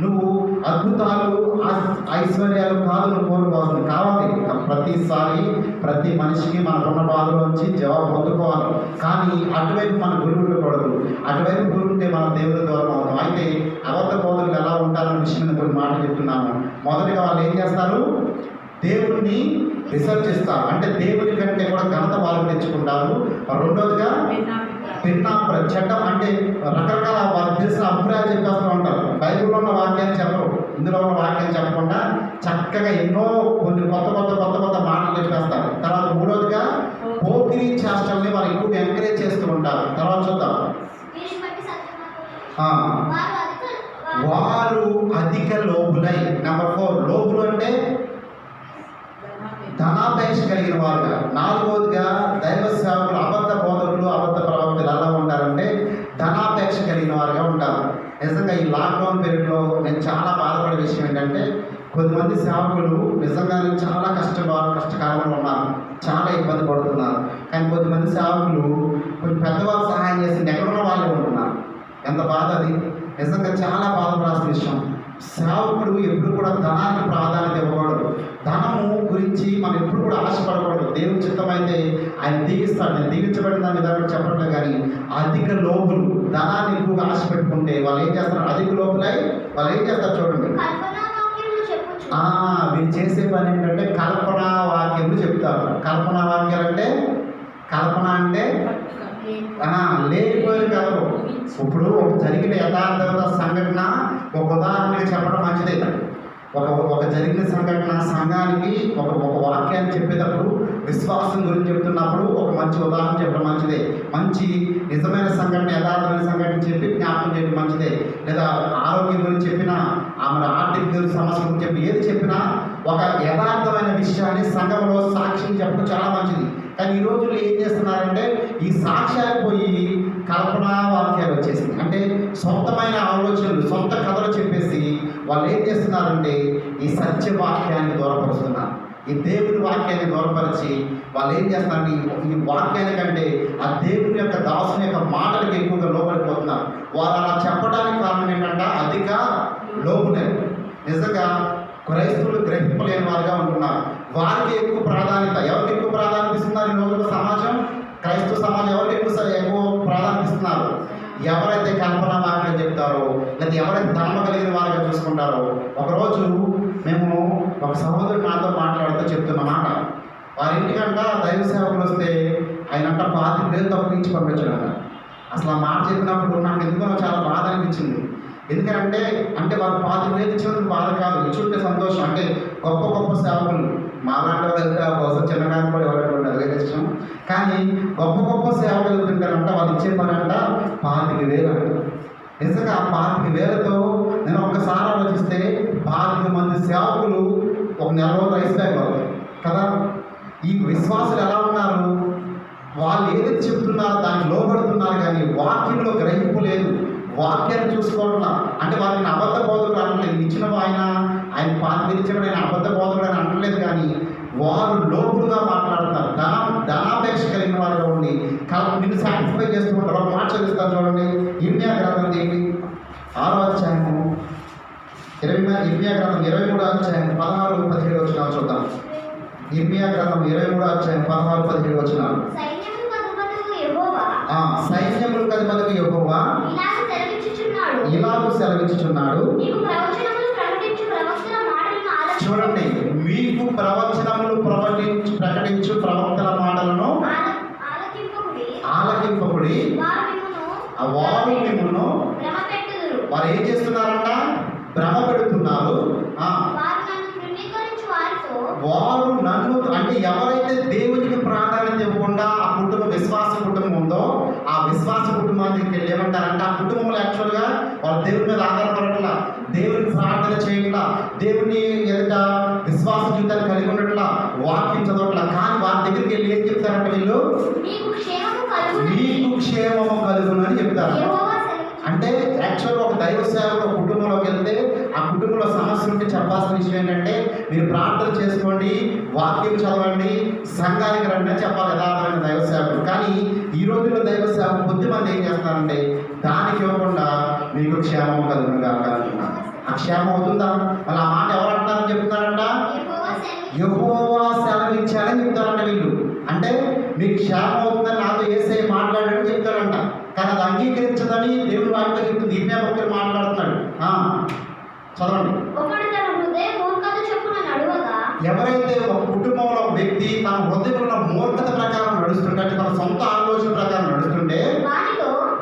Speaker 1: నువ్వు అద్భుతాలు ఐశ్వర్యాలు కాదు నువ్వు కోరుకోవాలి, కావాలి. ప్రతిసారి ప్రతి మనిషికి మనకున్న బాధలో వచ్చి జవాబు పొందుకోవాలి. కానీ అటువైపు మన గురి ఉండకూడదు. అటువైపు గురి ఉంటే మన దేవుడి దూరం అవుతాం. అయితే అబద్ధ బోధకులు ఎలా ఉంటారన్న విషయం మీద కొన్ని మాటలు చెప్తున్నాను. మొదటిగా వాళ్ళు ఏం చేస్తారు? దేవుడిని విసర్జిస్తారు. అంటే దేవుడి కంటే కూడా ఘనత వాళ్ళకి తెచ్చుకుంటారు. రెండోదిగా చట్టం అంటే రకరకాల వాళ్ళకి తెలిసిన అభిప్రాయాలు చెప్పేస్తూ ఉంటారు. బైబిల్లో ఉన్న వాక్యాన్ని చెప్పరు, ఇందులో ఉన్న వాక్యాన్ని చెప్పకుండా చక్కగా ఎన్నో కొన్ని కొత్త మాటలు చెప్పేస్తారు. తర్వాత మూడోదిగా పోకిరీ చేష్టల్ని వాళ్ళు ఎక్కువగా ఎంకరేజ్ చేస్తూ ఉంటారు. తర్వాత చూద్దాం. వారు అధిక లోబులై. నెంబర్ 4, లోబులు అంటే ధనాపేక్ష కలిగిన వారుగా. నాలుగోదిగా దైవ సేవకులు, అబద్ధ బోధకులు, అబద్ధ ప్రవక్తలు ఎలా ఉంటారంటే ధనాపేక్ష కలిగిన వారుగా ఉంటారు. నిజంగా ఈ లాక్డౌన్ పీరియడ్లో నేను చాలా బాధపడే విషయం ఏంటంటే కొద్దిమంది సేవకులు నిజంగానే చాలా కష్టకాలంలో ఉన్నారు, చాలా ఇబ్బంది పడుతున్నారు. కానీ కొద్దిమంది సేవకులు కొంచెం పెద్దవాళ్ళు సహాయం చేసి ఎక్కడున్న వాళ్ళే ఉంటున్నారు. ఎంత బాధ అది! నిజంగా చాలా బాధపడాల్సిన విషయం. సేవకుడు ఎప్పుడు కూడా ధనానికి ప్రాధాన్యత ఇవ్వకూడదు. ధనము గురించి మనం ఎప్పుడు కూడా ఆశపడకూడదు. దేవుని చిత్తమైతే ఆయన దీవిస్తాడు. నేను దీవించబడిన విధానం చెప్పట్లేదు. కానీ అధిక లోబులు, ధనాన్ని ఎక్కువగా ఆశ పెట్టుకుంటే వాళ్ళు ఏం చేస్తారు? అధిక లోబులై వాళ్ళు ఏం చేస్తారు చూడండి. వీళ్ళు చేసే పని ఏంటంటే కల్పనా వాక్యములు చెప్తారు. కల్పనా వాక్యాలు అంటే కల్పన అంటే లేనిపోయిన కథలు. ఇప్పుడు ఒక జరిగిన యథార్థ సంఘటన ఒక ఉదాహరణగా చెప్పడం మంచిదే. ఒక జరిగిన సంఘటన సంఘానికి ఒక వాక్యాన్ని చెప్పేటప్పుడు, విశ్వాసం గురించి చెప్తున్నప్పుడు ఒక మంచి ఉదాహరణ చెప్పడం మంచిదే. మంచి నిజమైన సంఘటన, యథార్థమైన సంఘటన చెప్పి జ్ఞాపకం చేయడం మంచిదే. లేదా ఆరోగ్యం గురించి చెప్పినా, ఆమె ఆర్థిక సమస్య గురించి చెప్పి ఏది చెప్పినా ఒక యథార్థమైన విషయాన్ని సంఘంలో సాక్ష్యం చెప్పడం చాలా మంచిది. కానీ ఈ రోజుల్లో ఏం చేస్తున్నారంటే ఈ సాక్ష్యాలు పోయి కల్పనా వాక్యాలు వచ్చేసింది. అంటే సొంతమైన ఆలోచనలు, సొంత కథలు చెప్పేసి వాళ్ళు ఏం చేస్తున్నారంటే ఈ సత్య వాక్యాన్ని దూరపరుస్తున్నారు. ఈ దేవుని వాక్యాన్ని దూరపరిచి వాళ్ళు ఏం చేస్తున్నారంటే ఈ వాక్యాన్ని కంటే ఆ దేవుని యొక్క దాసుని యొక్క మాటలకు ఎక్కువగా లోబడిపోతున్నారు. వారు అలా చెప్పడానికి కారణం ఏంటంటే అధిక లోబులే. నిజంగా క్రైస్తవులు గ్రహింపలేని వారుగా ఉంటున్నారు. వారికి ఎక్కువ ప్రాధాన్యత. ఎవరికి ఎక్కువ ప్రాధాన్యత ఇస్తున్నారు ఈ రోజుల్లో సమాజం? క్రైస్తవ సమాజం ఎవరికి ఎక్కువ ప్రాధాన్యత ఇస్తున్నారు? ఎవరైతే కల్పన వాక్యం చెప్తారో, లేదా ఎవరైతే ధర్మ కలిగిన వారిగా చూసుకుంటారో. ఒకరోజు మేము ఒక సహోదరుడు నాతో మాట్లాడుతూ చెప్తున్న మాట, వారి ఇంటికంట దైవ సేవకులు వస్తే ఆయనంట 25,000 తప్పించి పంపించాడంట. అసలు ఆ మాట చెప్పినప్పుడు నాకు ఎందుకో చాలా బాధ అనిపించింది. ఎందుకంటే వారు 25,000 ఇచ్చినందుకు బాధ కాదు, ఇచ్చుంటే సంతోషం. అంటే గొప్ప సేవకులు మాలాంటి వాళ్ళు వెళ్తే కోసం చిన్నగాని కూడా ఎవరైనా ఉండదు వేరే ఇష్టం. కానీ గొప్ప సేవకులు వెళ్తుంటారంట వాళ్ళు ఇచ్చే పని అంట 25,000 అంట. నిజంగా ఆ 25,000తో నేను ఒక్కసారి ఆలోచిస్తే 25 మంది సేవకులు ఒక నెల రోజులు రైస్ బ్యాగ్ అవుతాయి కదా. ఈ విశ్వాసులు ఎలా ఉన్నారు? వాళ్ళు ఏదైతే చెప్తున్నారో దానికి లోబడుతున్నారు, కానీ వాక్యంలో గ్రహింపు లేదు. వాక్యాన్ని చూసుకోవడం అంటే వాళ్ళని అబద్ధ బోధకుడు అనట్లేదు. ఇచ్చిన ఆయన 25,000 ఇచ్చిన ఆయన అబద్ధ బోధకుడు అని అనట్లేదు. కానీ వారు లోపులుగా మాట్లాడుతున్నారు. ధనాపేక్ష కలిగిన వారిగా ఉండి నిన్ను సాటిస్ఫై చేస్తూ ఉంటారు. ఒక మాట చదివిస్తారు చూడండి. ఇర్మియా గ్రంథం 6వ అధ్యాయము, ఇర్మియా గ్రంథం 23వ అధ్యాయం 16-17 వచనాలు చూద్దాం. ఇర్మియా గ్రంథం 23వ అధ్యాయం 16-17 వచనాలు. సైన్యములకు అధిపతికి యెహోవా ఇలాగూ సెలవిచ్చుచున్నాడు. చూడండి, మీకు ప్రవచనములు ప్రకటించు ప్రవక్తల మాటలను ఆలకింపకుడి. వారు మిమ్మును వారు ఏం చేస్తున్నారంట? భ్రమ పెడుతున్నారు. వారు నన్ను అంటే ఎవరైతే దేవునికి ప్రాధాన్యత ఇవ్వకుండా ఆ కుటుంబం విశ్వాస కుటుంబం ఉందో ఆ విశ్వాస కుటుంబానికి వెళ్ళి ఏమంటారంటే ఆ కుటుంబంలో యాక్చువల్గా వాళ్ళు దేవుని మీద ఆధారపడట్లా, దేవుని ప్రార్థన చేయట్లా, దేవుని ఎదుట విశ్వాస జీవితాన్ని కలిగి ఉండట్లా, వాక్యం చదవట్లా. కానీ వారి దగ్గరికి వెళ్ళి ఏం చెప్తారంటే వీళ్ళు మీకు క్షేమము కలుగును అని చెప్తారు. అంటే యాక్చువల్గా ఒక దైవ సేవకుడు కుటుంబంలోకి వెళ్తే ఆ కుటుంబంలో సమస్య ఉంటే చెప్పాల్సిన విషయం ఏంటంటే మీరు ప్రార్థన చేసుకోండి, వాక్యం చదవండి, సంఘానికి రండి అని చెప్పాలి యథార్థమైన దైవ సేవకుడు. కానీ ఈ రోజుల్లో దైవ సేవకులు కొద్దిమంది ఏం చేస్తారంటే దానికి ఇవ్వకుండా మీకు క్షేమం కలుగును కాక అంటున్నారు. ఆ క్షేమం అవుతుందా? మళ్ళీ ఆ మాట ఎవరు అంటున్నారని చెప్తున్నారంట?
Speaker 2: యెహోవా సెలవిచ్చాడు.
Speaker 1: యెహోవా సెలవిచ్చాడని చెప్తారంట వీళ్ళు. అంటే మీకు క్షేమం అవుతుందని నాతో యేసయ్య మాట్లాడాడని చెప్తారంట. కానీ అది అంగీకరించదని దేవుని వాక్యం చెప్తుంది. ఇర్మియా భక్తుడు మాట్లాడుతున్నాడు. చదవండి.
Speaker 2: ఒకడు తన హృదయ మూర్ఖత చొప్పున నడువగా,
Speaker 1: ఎవరైతే ఒక కుటుంబంలో ఒక వ్యక్తి తన హృదయంలో మూర్ఖత ప్రకారం నడుస్తుంటే, అంటే తన సొంత ఆలోచన ప్రకారం నడుస్తుంటే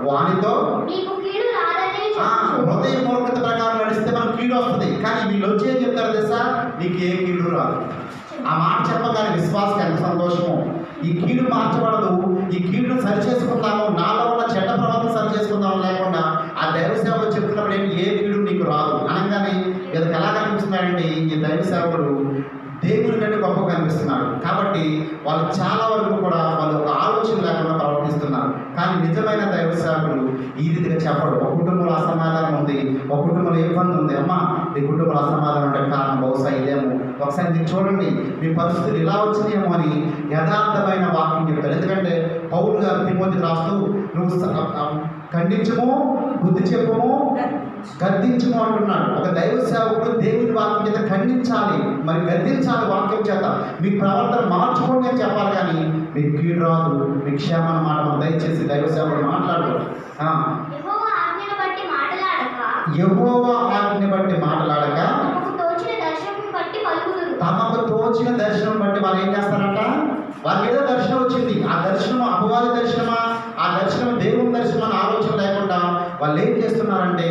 Speaker 1: వానితో
Speaker 2: నీకు కీడు రాదని
Speaker 1: హృదయ మూర్ఖత ప్రకారం నడిస్తే మనకు కీడు వస్తుంది. కానీ వీళ్ళు వచ్చి ఏం చెప్తారు తెలుసా? నీకు ఏ కీడు రాదు. ఆ మాట చెప్పగానే విశ్వాసం ఎంత సంతోషము. ఈ కీడు మార్చబడదు. ఈ కీడును సరి చేసుకుందాము, నాలో ఉన్న చెడ్డ ప్రవర్తన సరి చేసుకుందాము లేకుండా ఆ దైవ సేవకుడు చెప్తున్నప్పుడు ఏంటి, ఏ కీడు నీకు రాదు అనగానే వీళ్ళకి ఎలా కనిపిస్తున్నాడంటే ఈ దైవ సేవకుడు దేవుని కంటే గొప్ప కనిపిస్తున్నారు. కాబట్టి వాళ్ళు చాలా వరకు కూడా వాళ్ళు ఒక ఆలోచన లేకుండా ప్రవర్తిస్తున్నారు. కానీ నిజమైన దైవ సేవకుడు ఈ రీతిగా చెప్పడు. ఒక కుటుంబంలో అసమాధానం ఉంది, ఒక కుటుంబంలో ఇబ్బంది ఉంది, అమ్మా మీ కుటుంబంలో అసమాధానం అంటే కారణం బహుశా ఇదేమో, ఒకసారి మీరు చూడండి మీ పరిస్థితులు ఇలా వచ్చినాయేమో అని యథార్థమైన వాక్యం చెప్తారు. ఎందుకంటే పౌలు గారు తిమోతికి రాస్తూ నువ్వు ఖండించము, బుద్ధి చెప్పము, గద్దించము అంటున్నాడు. ఒక దైవ సేవకుడు దేవుని వాక్యం చేత ఖండించాలి, మరి గద్దించాలి వాక్యం చేత. మీ ప్రవర్తన మార్చుకోండి అని చెప్పాలి. కానీ మీకు కీడు రాదు, మీ క్షేమాన్ని మాట మనం దయచేసి దైవ సేవకుడు మాట్లాడరు.
Speaker 2: యెహోవా ఆజ్ఞను బట్టి మాటలాడక,
Speaker 1: యెహోవా ఆజ్ఞని బట్టి మాట్లాడక
Speaker 2: తమకు తోచిన దర్శనం బట్టి పలుకుదురు.
Speaker 1: తమకు తోచిన దర్శనం బట్టి వాళ్ళు ఏం చేస్తారంట? వాళ్ళకి ఏదో దర్శనం వచ్చింది. ఆ దర్శనం అపవాది దర్శనమా, ఆ దర్శనం దేవుని దర్శనం అని ఆలోచన లేకుండా వాళ్ళు ఏం చేస్తున్నారంటే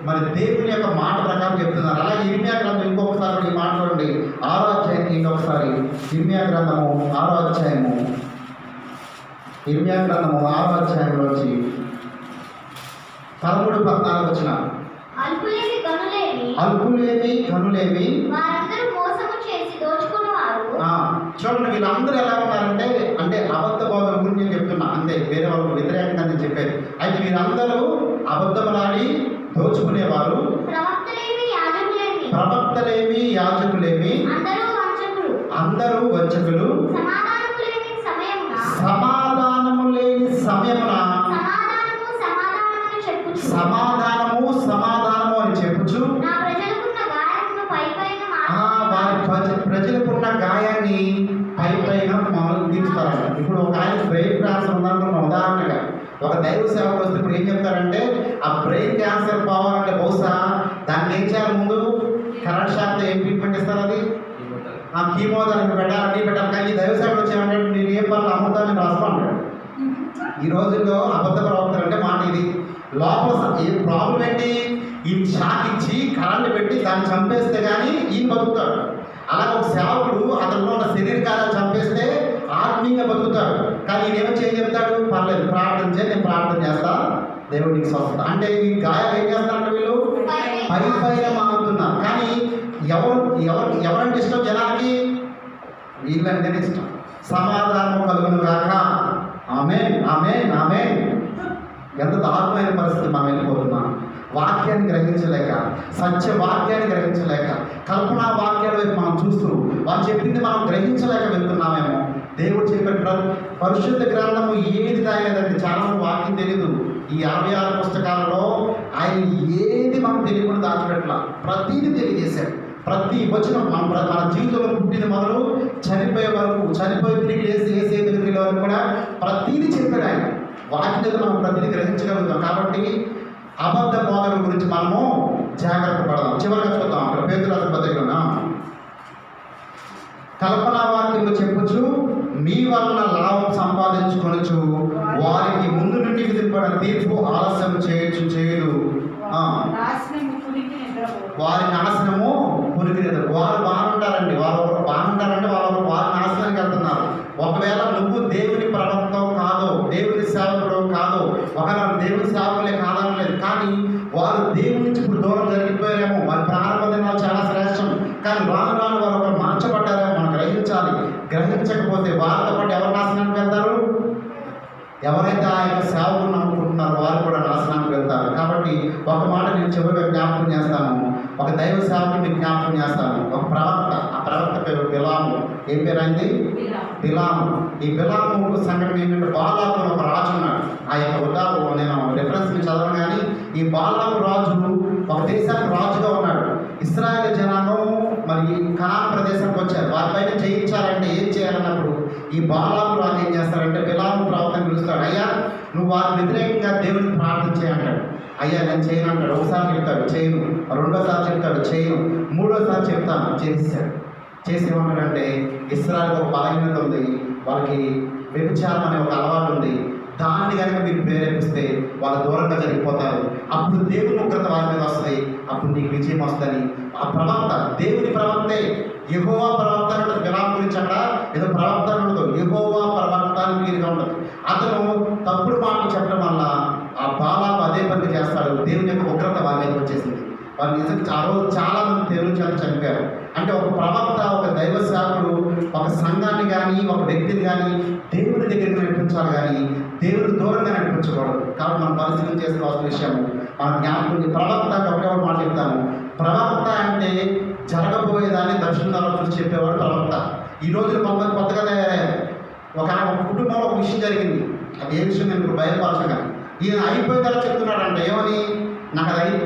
Speaker 1: మరి దేవుని యొక్క మాట ప్రకారం చెప్తున్నారు. అలాగే ఇర్మియా గ్రంథం ఇంకొకసారి ఈ మాట చూడండి, 6వ అధ్యాయం ఇంకొకసారి ఇర్మియా గ్రంథము 6వ అధ్యాయము, ఇర్మియా గ్రంథము 6వ అధ్యాయంలో వచ్చి 13-14 వచ్చిన
Speaker 2: అల్పులేమి గనులేమి
Speaker 1: కనులేమి
Speaker 2: వారందరూ మోసము చేసి దోచుకునేవారు.
Speaker 1: చూడండి వీళ్ళందరూ ఎలా ఉన్నారంటే, అంటే అబద్ధ బోధన గురించి నేను చెప్తున్నా అంతే, వేరే వాళ్ళకు వ్యతిరేకంగా నేను చెప్పేది. అయితే వీరందరూ అబద్ధములాడి దోచుకునేవారు, ప్రవక్తలేమి యాజకులేమి అందరూ వంచకులు, సమాధానము లేని సమయమున సమాధానము అని చెప్పుచు వారి ప్రజలకున్న గాయాన్ని పైన మామూలు తీర్చుతారంట. ఇప్పుడు ఒక ఆయన బ్రెయిన్ క్యాన్సర్ ఉందనుకున్న ఉదాహరణగా ఒక దైవ సేవకు వస్తే ఇప్పుడు ఏం చెప్తారంటే, ఆ బ్రెయిన్ క్యాన్సర్ పోవాలంటే బహుశా దాన్ని ఏం చేయాలి, ముందు కరెంట్ షాక్తో ఏం ట్రీట్మెంట్ ఇస్తారు, అది ఆ కీమోథెరపీ పెట్టాలి, అన్నీ పెట్టాలి. కానీ ఈ దైవ సేవకు వచ్చేమంటే నేను ఏ పనులు అమ్ముతానని రాసుకుంటాడు. ఈ రోజుల్లో అబద్ధ ప్రవక్తలు అంటే మాట ఇది. లోపల ఏ ప్రాబ్లం ఏంటి, ఈ షాక్ ఇచ్చి కరెంట్ పెట్టి దాన్ని చంపేస్తే కానీ ఈయన బతుకుతాడు. అలాగే ఒక సేవకుడు అతనిలో ఉన్న శరీర కార్యాలు చంపేస్తే ఆత్మీయంగా బతుకుతాడు. కానీ ఈయన ఏమో చేయం చెప్తాడు, పర్లేదు ప్రార్థన చేయి, నేను ప్రార్థన చేస్తా, దేవుడికి స్వస్థత. అంటే ఈ గాయాలు ఏం చేస్తారంటే వీళ్ళు పైన మారుతున్నారు. కానీ ఎవరంటే ఇష్టం జనానికి, వీళ్ళంటేనే ఇష్టం. సమాధానం కలుగును గాక. ఆమేన్, ఆమేన్, ఆమేన్. ఎంత దారుణమైన పరిస్థితి మనం వెళ్ళిపోతున్నాం. వాక్యాన్ని గ్రహించలేక, సత్య వాక్యాన్ని గ్రహించలేక, కల్పనా వాక్యాల వైపు మనం చూస్తూ వాళ్ళు చెప్పింది మనం గ్రహించలేక వెళ్తున్నామేమో. దేవుడు చెప్పిన పరిశుద్ధ గ్రంథము ఏది తాగేదండి, చాలా వాక్యం తెలీదు. ఈ 66 పుస్తకాలలో ఆయన ఏది మనకు తెలియకుండా దాచిపెట్టాల, ప్రతిదీ తెలియజేశాడు. ప్రతి వచనం మన జీవితంలో పుట్టిన మొదలు చనిపోయే వరకు, చనిపోయి తిరిగి వేసే తిరిగి వరకు కూడా ప్రతిదీ చెప్పాడు ఆయన. వాటి మీద మనం ప్రతిదీ గ్రహించగలుగుతాం. కాబట్టి అబద్ధ బోధన గురించి మనము జాగ్రత్త పడదాం. చివరిగా చూద్దాం, అక్కడ పేతురు రాసిన పత్రికలోనా కల్పనా వాక్యంలో చెప్పొచ్చు, మీ వలన లాభం సంపాదించుకొనొచ్చు, వారికి ముందు నుండి విధింపబడిన తీర్పు ఆలస్యం చేయదు. వారి నాశనము పురికి లేదు. వారు బాగుంటారండి, వారు బాగుంటారంటే వారి నాశనానికి వెళ్తున్నారు. ఒకవేళ నువ్వు దేవుని ప్రవక్తవు కాదో, దేవుని సేవకుడు కాదో, ఒకవేళ దేవుని సేవకులే కాదనలేదు, కానీ వారు దేవుని నుంచి ఇప్పుడు దూరం జరిగిపోయారేమో. వారి ప్రారంభ దినాలు చాలా శ్రేష్టం, కానీ రాను రాను వారు ఒకరు మార్చబడ్డారేమో మనం గ్రహించాలి. గ్రహించకపోతే వారితో పాటు ఎవరు నాశనానికి వెళ్తారు? ఎవరైతే ఆ యొక్క సేవకులను నమ్ముకుంటున్నారో వారు కూడా నాశనానికి వెళ్తారు. కాబట్టి ఒక మాట నేను చివరిగా జ్ఞాపకం చేస్తాను, ఒక దైవ సేవకుని జ్ఞాపకం చేస్తాను. ఒక ప్రవక్త, ఆ ప్రవక్త పేరు బిలాము. ఏం పేరు అయింది? బిలాము. ఈ బిలాము సంఘటన ఏంటంటే, బాలాకు ఒక రాజు ఉన్నాడు. ఆ యొక్క నేను రిఫరెన్స్ చదవను, కానీ ఈ బాలాకు రాజు ఒక దేశానికి రాజుగా ఉన్నాడు. ఇశ్రాయేలు జనాంగం మరి కనాన్ ప్రదేశానికి వచ్చారు. వారిపైన జయించాలంటే ఏం చేయాలన్నప్పుడు ఈ బాలాకు రాజు ఏం చేస్తారంటే బిలాము ప్రవక్తను పిలుస్తాడు. అయ్యా నువ్వు వారి వ్యతిరేకంగా దేవునికి ప్రార్థన చేయంటాడు. అయ్యా నేను చేయను అంటాడు. ఒకసారి చెప్తాడు చేయను, రెండోసారి చెప్తాడు చేయను, మూడోసారి చెప్తాను చేసేసాడు. చేసి ఏమంటాడంటే ఇశ్రాయేలుకి ఒక బలహీనత ఉంది, వాళ్ళకి వ్యభిచారం అనే ఒక అలవాటు ఉంది, దాన్ని కనుక మీరు ప్రేరేపిస్తే వాళ్ళు దూరంగా జరిగిపోతారు, అప్పుడు దేవుని ఉగ్రత వారి మీద వస్తుంది, అప్పుడు నీకు విజయం వస్తుంది. ఆ ప్రవక్త దేవుని ప్రవక్తే, యెహోవా ప్రవక్త ఉండదు. బిలాము గురించి అక్కడ ఏదో ప్రవక్త ఉండదు, యెహోవా ప్రవక్త అని వీరిగా ఉండదు. అతను తప్పుడు మాటలు చెప్పడం వల్ల ఆ బాలాకు అదే పని చేస్తాడు. దేవుని యొక్క ఉగ్రత వారి మీద వచ్చేసింది. వాళ్ళు నిజంగా ఆ రోజు చాలా మంది దేవుని చేత చనిపోయారు. అంటే ఒక ప్రవక్త, ఒక దైవ సేవకుడు ఒక సంఘాన్ని కానీ ఒక వ్యక్తిని కానీ దేవుని దగ్గరికి నడిపించాలి, కానీ దేవుడు దూరంగా నడిపించకూడదు. కాబట్టి మనం పరిశీలన చేసుకోవాల్సిన విషయము మన జ్ఞాపకం. ప్రవక్త అంటే ఒకటే ఒక మాట చెప్తాము, ప్రవక్త అంటే జరగబోయేదాన్ని దర్శనాలు చూసి చెప్పేవాడు ప్రవక్త. ఈ రోజు కొంతమంది కొత్తగా తయారయ్యారు. ఒక కుటుంబంలో ఒక విషయం జరిగింది, అది ఏ విషయం నేను ఇప్పుడు బయలుపరచగా ఈయన అయిపోయిన తర్వాత చెప్తున్నాడంటే ఏమని,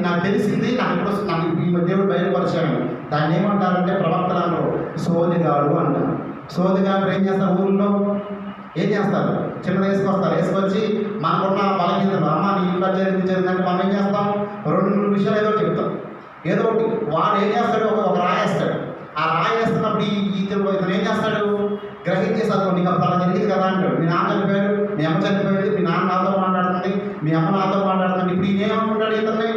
Speaker 1: నాకు తెలిసింది, నాకు ఈ దేవుడు బయలుపరిచాడు. దాన్ని ఏమంటారంటే ప్రవక్తలను సోదిగాడు అంటారు. సోదిగాడు ఏం చేస్తారు, ఊళ్ళో ఏం చేస్తారు, చిన్నది వేసుకొచ్చి మనకున్న బలహీనతలు, అమ్మ నీ ఇంట్లో జరిగిందంటే మనం ఏం చేస్తాం, 2-3 విషయాలు ఏదో చెప్తాం. ఏదో ఒకటి వాడు ఏం చేస్తాడు, ఒక రాయేస్తాడు. ఆ రాయేస్తున్నప్పుడు ఇతను ఏం చేస్తాడు, గ్రహించేసాడు, నీకు అప్పుడు అలా జరిగింది కదా అంటాడు. మీ నాన్న చనిపోయాడు, మీ అమ్మ చనిపోయాడు, మీ నాన్న నాతో మాట్లాడుతుంది, మీ అమ్మ నాతో మాట్లాడుతుంది. ఇప్పుడు ఈయనేమనుకుంటాడు, ఇతన్ని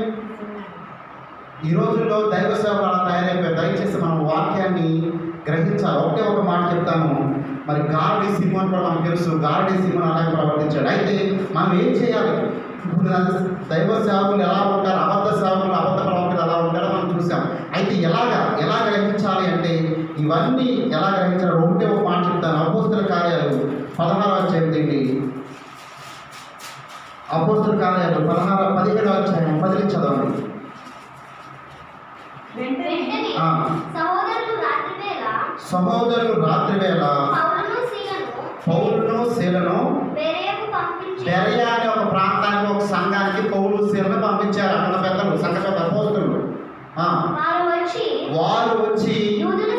Speaker 1: ఈ రోజుల్లో దైవ సేవలు అలా తయారైపోయారు. దయచేసి మనం వాక్యాన్ని గ్రహించాలి. ఒకటే ఒక మాట చెప్తాను, మరి గారడీ సిమోన్ కూడా మనకు తెలుసు, గారడీ సిమోన్ అలాగే ప్రవర్తించాడు. అయితే మనం ఏం చేయాలి, ఇప్పుడు దైవ సేవకులు ఎలా ఉంటారు, అబద్ధ సేవకులు, అబద్ధ ప్రవక్తలు ఎలా ఉంటారో మనం చూసాం. అయితే ఎలా గ్రహించాలి అంటే ఇవన్నీ ఎలా గ్రహించాలి, ఒకటే ఒక మాట చెప్తాను. అపోస్తుల కార్యాలు 16వ అధ్యాయం ఏంటి, అపోస్తుల కార్యాలు 17వ అధ్యాయం 10 చదవండి.
Speaker 2: వెంటనే సహోదరులు రాత్రివేళ పౌలును శీలను బెరయ అనే ఒక ప్రాంతానికి, ఒక సంఘానికి పౌలు శీలను పంపించారు. అక్కడ పెద్దలు, సంఘ పెద్ద అపోస్తలులు. వారు వచ్చి యూదుల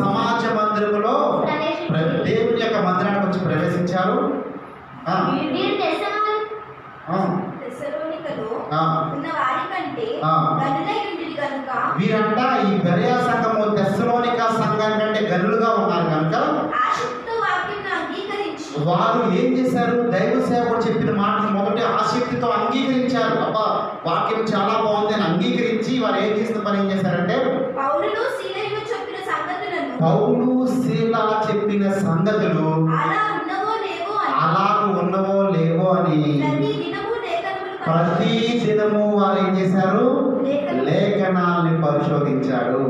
Speaker 2: సమాజ మందిరంలో దేవుని యొక్క మందిరానికి వచ్చి ప్రవేశించారు. వీరంట ఈ బెరయ సంఘము తెస్సలోనిక సంఘం కంటే గనులుగా ఉన్నారు కనుక వారు ఏం చేశారు, దైవ సేవకుడు చెప్పిన మాటలు మొదటి ఆసక్తితో అంగీకరించారు. అబ్బా వాక్యం చాలా బాగుంది అని అంగీకరించి వారు ఏం చేసిన పని ఏం చేశారంటే, పౌలు శీల చెప్పిన సంగతులు అలాగూ ఉన్నవో లేవో అని ప్రతి దినము వారు ఏం చేశారు, లేఖనాల్ని పరిశోధించాడు.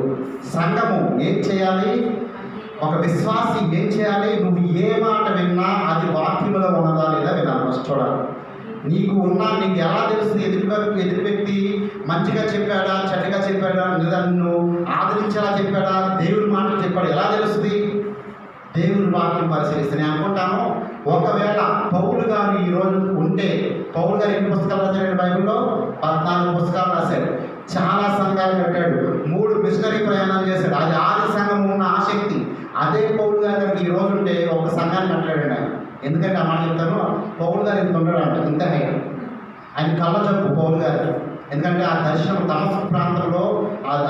Speaker 2: సంఘము ఏం చేయాలి, ఒక విశ్వాసి ఏం చేయాలి, నువ్వు ఏ మాట విన్నా అది వాక్యంలో ఉన్నదా లేదా వినాలి. ఫస్ట్ చూడాలి. నీకు ఎలా తెలుస్తుంది, ఎదుటి వ్యక్తి మంచిగా చెప్పాడా, చెడ్డగా చెప్పాడా, లేదా నిన్ను ఆదరించేలా చెప్పాడా, దేవుని మాటలు చెప్పాడు, ఎలా తెలుస్తుంది, దేవుని వాక్యం పరిశీలిస్తే. నేను అనుకుంటాను, ఒకవేళ పౌలు గారు ఈరోజు ఉంటే, పౌలు గారు ఎన్ని పుస్తకాలు రాశాడు బైబిల్లో, 14 పుస్తకాలు రాశాడు, చాలా సంఘాలు కట్టాడు, 3 మిషనరీ ప్రయాణాలు చేశాడు. అది ఆది సంఘం ఉన్న ఆసక్తి. అదే పౌలు గారు కనుక ఈ రోజు ఉంటే ఒక సంఘాన్ని కట్టాడు ఆయన. ఎందుకంటే ఆ మాట చెప్తాను, పౌలు గారు ఇంత ఉండడు అంట, ఇంత హైట్. ఆయన కళ్ళ జబ్బు పౌలు గారు, ఎందుకంటే ఆ దర్శనం దమస్కు ప్రాంతంలో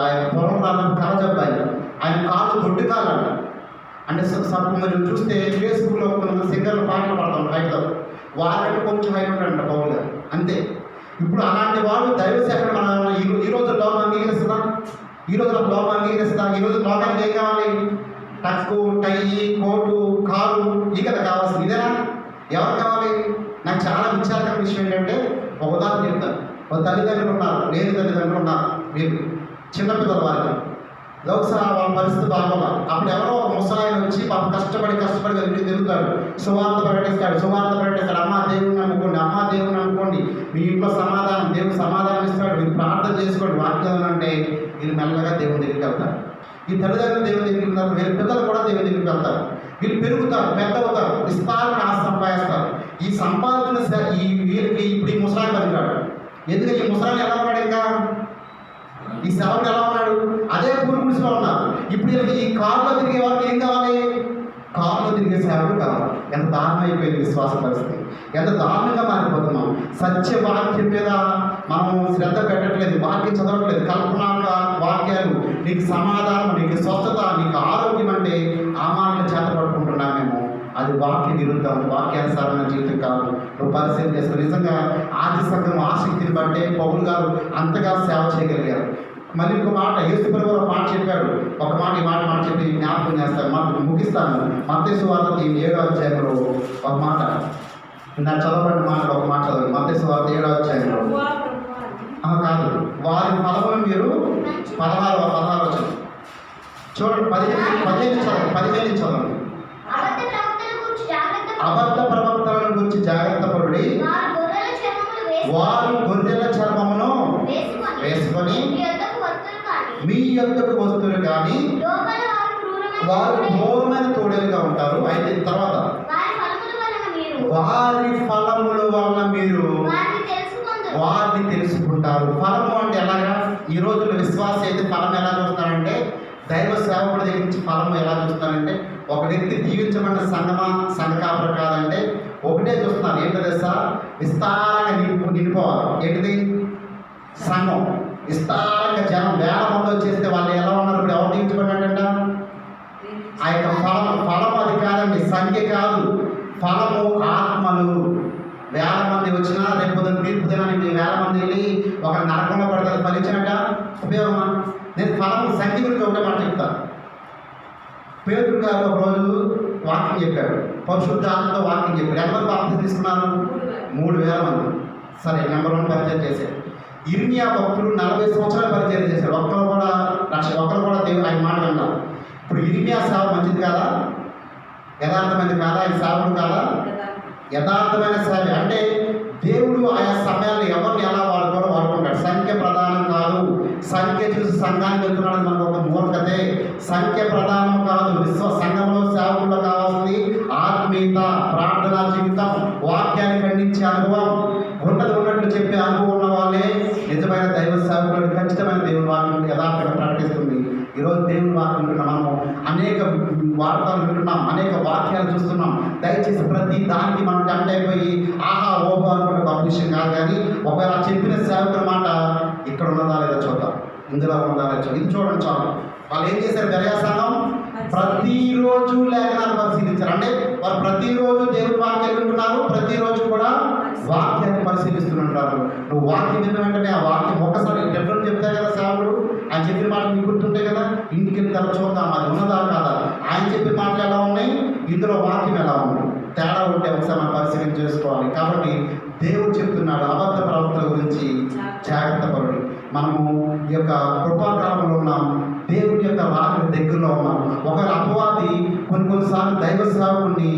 Speaker 2: ఆయన పొలం ప్రాంతం కళ్ళ జబ్బు ఆయన కాళ్ళు దొడ్డు కాళ్ళు అంట. అంటే మీరు చూస్తే ఫేస్బుక్లో కొంతమంది సింగర్లు పాటలు పాడతాం హైట్లో, వాళ్ళంటే కొంచెం హైట్ ఉంటాడంట పౌలు గారు, అంతే. ఇప్పుడు అలాంటి వాళ్ళు దైవ సేవకుడు మన ఈ రోజు లోకం అంగీకరిస్తుందా, ఈ రోజు లోకం అంగీకరిస్తుందా? ఈ రోజు లోకానికి ఏం కావాలి, టక్కు, టై, కోటు, కారు, ఈ కదా కావాల్సింది, ఇదేనా? ఎవరు కావాలి? నాకు చాలా విచారకర విషయం ఏంటంటే, ఒక ఉదాహరణ చెప్తాను. ఒక తల్లిదండ్రులు ఉన్నారు, లేని తల్లిదండ్రులు ఉన్నారు, మీరు చిన్నపిల్లల వారికి ఒకసారి వాళ్ళ పరిస్థితి బాగోగా, అప్పుడు ఎవరో ఒక ముసలాయన వచ్చి పాపం కష్టపడి ఇంటికి తిరుగుతాడు, సువార్త ప్రకటిస్తాడు. అమ్మ దేవుని నమ్ముకోండి, మీ ఇంట్లో సమాధానం, దేవుడు సమాధానం ఇస్తాడు, మీరు ప్రార్థన చేసుకోండి, వాక్యం అంటే వీళ్ళు మెల్లగా దేవుని దగ్గరికి వెళ్తారు. ఈ తల్లిదండ్రులు దేవుని దగ్గరికి వెళ్తారు, వీళ్ళ పిల్లలు కూడా దేవుని దగ్గరికి వెళ్తారు. వీళ్ళు పెరుగుతారు, పెద్ద అవుతారు, విస్తారమైన ఆస్తి సంపాదిస్తారు. ఈ సంపాదన వీళ్ళకి ఇప్పుడు ఈ ముసలాయన పనికిరాడు. ఎందుకంటే ఈ ముసలాయన ఎలా ఉన్నాడు, ఇంకా ఈ సేవకుడు ఎలా ఉన్నాడు? అదే పూర్గుడిలో ఉన్నారు. ఇప్పుడు వీళ్ళకి ఈ కారులో తిరిగే వాళ్ళకి ఏం కావాలి? కారులో తిరిగే సేవకుడు కావాలి. ఎంత దారుణం అయిపోయింది విశ్వాస పరిస్థితి, ఎంత దారుణంగా మారిపోతున్నాం. సత్యవాక్యం మీద మనం శ్రద్ధ పెట్టట్లేదు, వాక్యం చదవట్లేదు. కల్పనాక వాక్యాలు, నీకు సమాధానం, నీకు స్వస్థత, నీకు ఆరోగ్యం అంటే ఆ మాటలు చేత పట్టుకుంటున్నాం మేము. అది వాక్య విరుద్ధం, వాక్యానుసారమైన జీవితం కాదు. నువ్వు పరిశీలన చేసుకో. నిజంగా ఆది సంఘం ఆసక్తిని బట్టే పౌలు గారు అంతగా సేవ చేయగలిగారు. మళ్ళీ ఇంకో మాట, యేసు ప్రభువు ఒక మాట చెప్పాడు. ఒక మాట ఈ మాట చెప్పి జ్ఞాపకం చేస్తాను, మాట ముగిస్తాను. మత్తయి సువార్త 7వ అధ్యాయంలో ఒక మాట, నా చదవబడిన మాటలు ఒక మాట చదవండి. మత్తయి సువార్త 7వ అధ్యాయంలో కాదు, వారి ఫలములు మీరు 16 వచ్చింది చూడండి. 15 చదవండి. అబద్ధ ప్రవక్తలను గురించి జాగ్రత్త పడి వారు గొర్రెల చర్మమును వేసుకొని మీ యొద్దకు వస్తువులు కానీ వారు క్రూరమైన తోడేలుగా ఉంటారు. అయితే తర్వాత వారి ఫలముల వలన మీరు వారిని తెలుసుకుంటారు. ఫలము అంటే ఎలాగా? ఈ రోజుల్లో విశ్వాస అయితే ఫలం ఎలా చూస్తారంటే, దైవ సేవకుడి దగ్గర నుంచి ఫలము ఎలా చూస్తారంటే, ఒక వ్యక్తి దీవించబడిన సంఘ కాపురం కాదంటే ఒకటే చూస్తున్నారు. ఏంటో తెలుసా? విస్తారంగా నిండిపోవాలి. ఏంటిది? సంఘం విస్తారంగా జనం వేల మంది వచ్చేస్తే వాళ్ళు ఎలా ఉన్నారు? ఇప్పుడు ఎవరు దీవించబడినట్ట? ఆ యొక్క ఫలం అది కాదండి, సంఖ్య కాదు. ఫలము ఆత్మలు. వేల మంది వచ్చినా రేపు తీర్పు దినానికి వేల మంది వెళ్ళి ఒక నరకంలో పడతారు, ఫలించినట్ట ఉపయోగమా? నేను ఫలము సంఖ్య గురించి ఒకటే మాట చెప్తాను. పేతురు గారు ఒక రోజు వాక్యం చెప్పాడు, పరిశుద్ధాత్మతో వాక్యం చెప్పాడు. ఎంతమంది బాప్తిసం తీసుకున్నారు? 3000 మంది. సరే, నెంబర్ 1 పరిచయం చేశాడు. ఇర్మియా భక్తులు 40 సంవత్సరాలు పరిచయం చేశాడు. ఒక్కరు కూడా దేవుడు ఆయన మాట విన్నారు. ఇప్పుడు ఇర్మియా సేవ మంచిది కాదా? యథార్థమైనది కాదా? ఈ సేవకుడు కాదా? యథార్థమైన సేవ అంటే దేవుడు ఆయా సమయాన్ని ఎవరిని ఎలా వాడుకోవాలో వాడుకుంటాడు. సంఖ్య ప్రధానం కాదు. సంఖ్య చూసి సంఘానికి వెళ్తున్నాడు మనకు ఒక మూర్ఖతే. సంఖ్య ప్రధానం కాదు. సంఘంలో సేవకుల్లో కావాల్సింది ఆత్మీయత, ప్రార్థనా జీవితం, వాక్యాన్ని ఖండించే అనుభవం, ఉన్నట్లు చెప్పే అనుభవం ఉన్న వాళ్ళే నిజమైన దైవ సేవకులను. ఖచ్చితమైన దేవుని వాక్యం యథార్థంగా ప్రకటిస్తుంది. ఈరోజు దేవుని వాక్యం వింటున్నాం, మనము అనేక వార్తలు వింటున్నాం, అనేక వాక్యాలు చూస్తున్నాం. దయచేసి ప్రతి దానికి మనం టెంప్ట్ అయిపోయి ఆహా ఓహో అనుకునే గొప్ప విషయం కాదు. కానీ ఒకవేళ చెప్పిన సేవకుల మాట ఇక్కడ ఉన్నదా లేదా చూద్దాం, ఇందులో ఉన్నదా లేదా చూద్దాం. ఇది చూడండి చాలు. వాళ్ళు ఏం చేశారు? బెరయా సంఘం ప్రతిరోజు లేఖనాలు పరిశీలించారు. అంటే వారు ప్రతిరోజు దేవుని వాక్యాలు వింటున్నారు, ప్రతిరోజు కూడా వాక్యాన్ని పరిశీలిస్తుంటారు. నువ్వు వాక్యం విన్న వెంటనే ఆ వాక్యం ఒక్కసారి డిఫరెంట్ చెప్తారు కదా సేవకుడు. ఆయన చెప్పిన మాటలు మీకు గుర్తుంటాయి కదా. ఇంటికి వెళ్ళి తల చూద్దాం, అది ఉన్నదా కాదా, ఆయన చెప్పిన మాటలు ఎలా ఉన్నాయి, ఇందులో వాక్యం ఎలా ఉంది, తేడా ఉంటే ఒకసారి మనం పరిశీలన చేసుకోవాలి. కాబట్టి దేవుడు చెప్తున్నాడు అబద్ధ ప్రవక్తల గురించి జాగ్రత్త పడి. మనము ఈ యొక్క కృపాకాలంలో ఉన్నాం, దేవుని యొక్క రాకడ దగ్గరలో ఉన్నాం. ఒకవేళ అపవాది కొన్నిసార్లు దైవ సేవకుడిని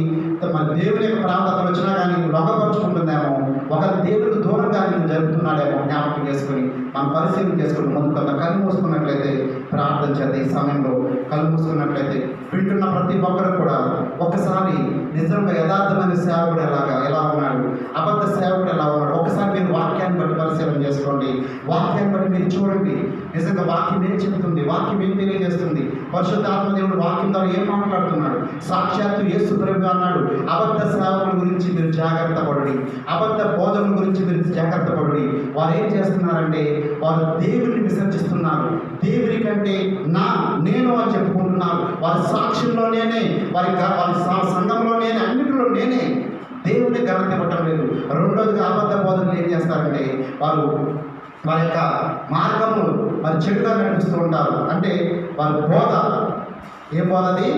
Speaker 2: మన దేవుని యొక్క ప్రాంతాలు వచ్చినా కానీ లొంగపరుచుకుంటుందేమో, ఒక దేవుడికి దూరంగా నేను జరుగుతున్నాడేమో జ్ఞాపకం చేసుకొని మనం పరిశీలన చేసుకుని ముందు కొంత కళ్ళు మూసుకున్నట్లయితే ప్రార్థన చేద్దాం. ఈ సమయంలో కళ్ళు మూసుకున్నట్లయితే వింటున్న ప్రతి ఒక్కరు కూడా ఒక్కసారి నిజంగా యథార్థమైన సేవకుడు ఎలా ఉన్నాడు, అబద్ధ సేవకుడు ఎలా ఉన్నాడు, ఒకసారి మీరు వాక్యాన్ని బట్టి పరిశీలన చేసుకోండి. వాక్యాన్ని బట్టి మీరు చూడండి, నిజంగా వాక్యం ఏం చెబుతుంది, వాక్యం ఏం తెలియజేస్తుంది, పరిశుద్ధాత్మ దేవుడు వాక్యం ద్వారా ఏం మాట్లాడుతున్నాడు. సాక్షాత్తు యేసు ప్రభువు అన్నాడు, అబద్ధ సేవకుల గురించి మీరు జాగ్రత్త పడండి, అబద్ధ బోధకుల గురించి మీరు జాగ్రత్త పడండి. వారు ఏం చేస్తున్నారంటే వారు దేవుడిని విసర్జిస్తున్నారు. దేవుడి కంటే నేను అని చెప్పుకుంటున్నారు. వారి సాక్షుల్లో నేనే, వారి సంఘంలో నేనే, అన్నింటిలో నేనే. దేవుడిని ఘనత ఇవ్వటం లేదు. రెండోదిగా అబద్ధ బోధకులు ఏం చేస్తారంటే వారి యొక్క మార్గము మరి చెడుగా నడిపిస్తూ ఉంటారు. అంటే వారి బోధ ఏ బోధది?